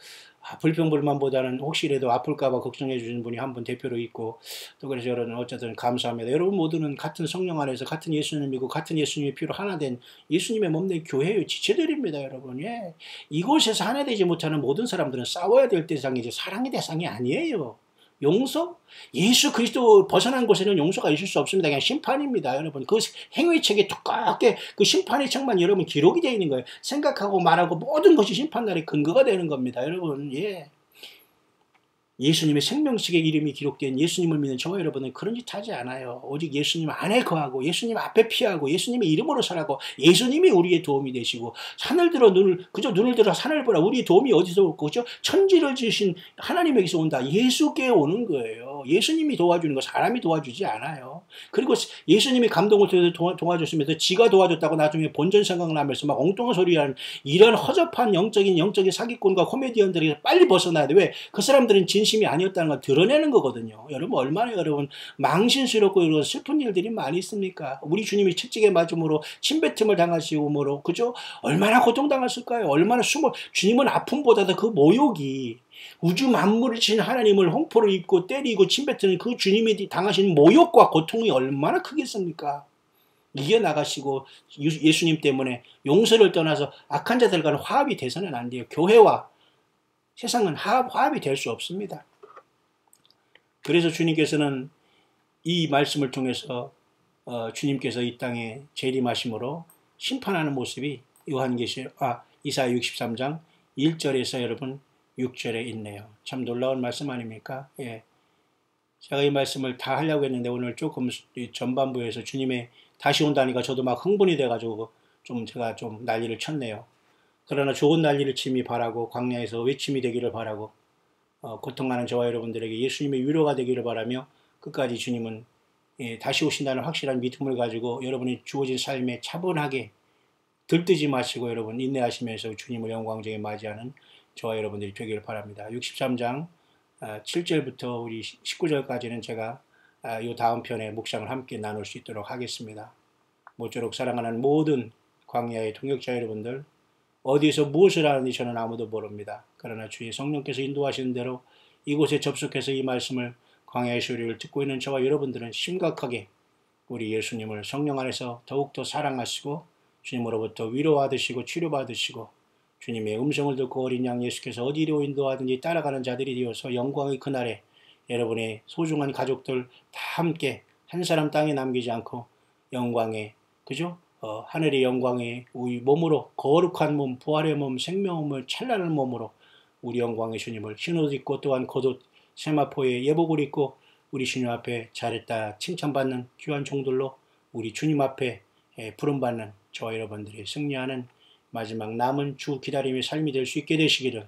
불평불만보다는 혹시라도 아플까봐 걱정해 주시는 분이 한 분 대표로 있고 또 그래서 여러분 어쨌든 감사합니다. 여러분 모두는 같은 성령 안에서 같은 예수님이고 같은 예수님의 피로 하나 된 예수님의 몸된 교회의 지체들입니다. 여러분 예. 이곳에서 하나 되지 못하는 모든 사람들은 싸워야 될 대상이지 사랑의 대상이 아니에요. 용서? 예수 그리스도 벗어난 곳에는 용서가 있을 수 없습니다. 그냥 심판입니다. 여러분 그 행위책에 두껍게 그 심판의 책만 여러분 기록이 되어 있는 거예요. 생각하고 말하고 모든 것이 심판날의 근거가 되는 겁니다. 여러분 예. 예수님의 생명책의 이름이 기록된 예수님을 믿는 저와 여러분은 그런 짓 하지 않아요. 오직 예수님 안에 거하고 예수님 앞에 피하고 예수님의 이름으로 살아고 예수님이 우리의 도움이 되시고 산을 들어 그저 눈을 들어 산을 보라. 우리의 도움이 어디서 올고 그죠? 천지를 지으신 하나님에게서 온다. 예수께 오는 거예요. 예수님이 도와주는 거 사람이 도와주지 않아요. 그리고 예수님이 감동을 도와줬으면서 지가 도와줬다고 나중에 본전 생각나면서 막 엉뚱한 소리하는 이런 허접한 영적인 사기꾼과 코미디언들에게 빨리 벗어나야 돼. 왜? 그 사람들은 진심이 아니었다는 걸 드러내는 거거든요. 여러분 얼마나 여러분 망신스럽고 이런 슬픈 일들이 많이 있습니까? 우리 주님이 채찍에 맞음으로 침뱉음을 당하시고 뭐로 그죠? 얼마나 고통당했을까요? 얼마나 주님은 아픔보다도 그 모욕이 우주 만물을 친 하나님을 홍포를 입고 때리고 침뱉는 그 주님이 당하신 모욕과 고통이 얼마나 크겠습니까? 이겨 나가시고 예수님 때문에 용서를 떠나서 악한 자들과는 화합이 돼서는 안 돼요. 교회와 세상은 화합이 될 수 없습니다. 그래서 주님께서는 이 말씀을 통해서 주님께서 이 땅에 재림하심으로 심판하는 모습이 이사야 63장 1절에서 여러분 6절에 있네요. 참 놀라운 말씀 아닙니까? 예. 제가 이 말씀을 다 하려고 했는데 오늘 조금 전반부에서 주님의 다시 온다니까 저도 막 흥분이 돼가지고 제가 좀 난리를 쳤네요. 그러나 좋은 난리를 치미 바라고 광야에서 외침이 되기를 바라고 고통하는 저와 여러분들에게 예수님의 위로가 되기를 바라며 끝까지 주님은 다시 오신다는 확실한 믿음을 가지고 여러분이 주어진 삶에 차분하게 들뜨지 마시고 여러분 인내하시면서 주님을 영광적에 맞이하는 저와 여러분들이 되기를 바랍니다. 63장 7절부터 우리 19절까지는 제가 이 다음 편에 묵상을 함께 나눌 수 있도록 하겠습니다. 모쪼록 사랑하는 모든 광야의 동역자 여러분들 어디에서 무엇을 하는지 저는 아무도 모릅니다. 그러나 주의 성령께서 인도하시는 대로 이곳에 접속해서 이 말씀을 광야의 소리를 듣고 있는 저와 여러분들은 심각하게 우리 예수님을 성령 안에서 더욱더 사랑하시고 주님으로부터 위로받으시고 치료받으시고 주님의 음성을 듣고 어린 양 예수께서 어디로 인도하든지 따라가는 자들이 되어서 영광의 그날에 여러분의 소중한 가족들 다 함께 한 사람 땅에 남기지 않고 영광의 그죠? 하늘의 영광의 우리 몸으로 거룩한 몸, 부활의 몸, 생명의 찬란한 몸으로 우리 영광의 주님을 흰옷 입고 또한 겉옷 세마포에 예복을 입고 우리 주님 앞에 잘했다 칭찬받는 귀한 종들로 우리 주님 앞에 부름받는 저와 여러분들이 승리하는 마지막 남은 주 기다림의 삶이 될 수 있게 되시기를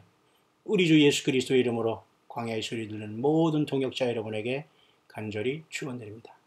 우리 주 예수 그리스도의 이름으로 광야의 소리 듣는 모든 동역자 여러분에게 간절히 축원드립니다.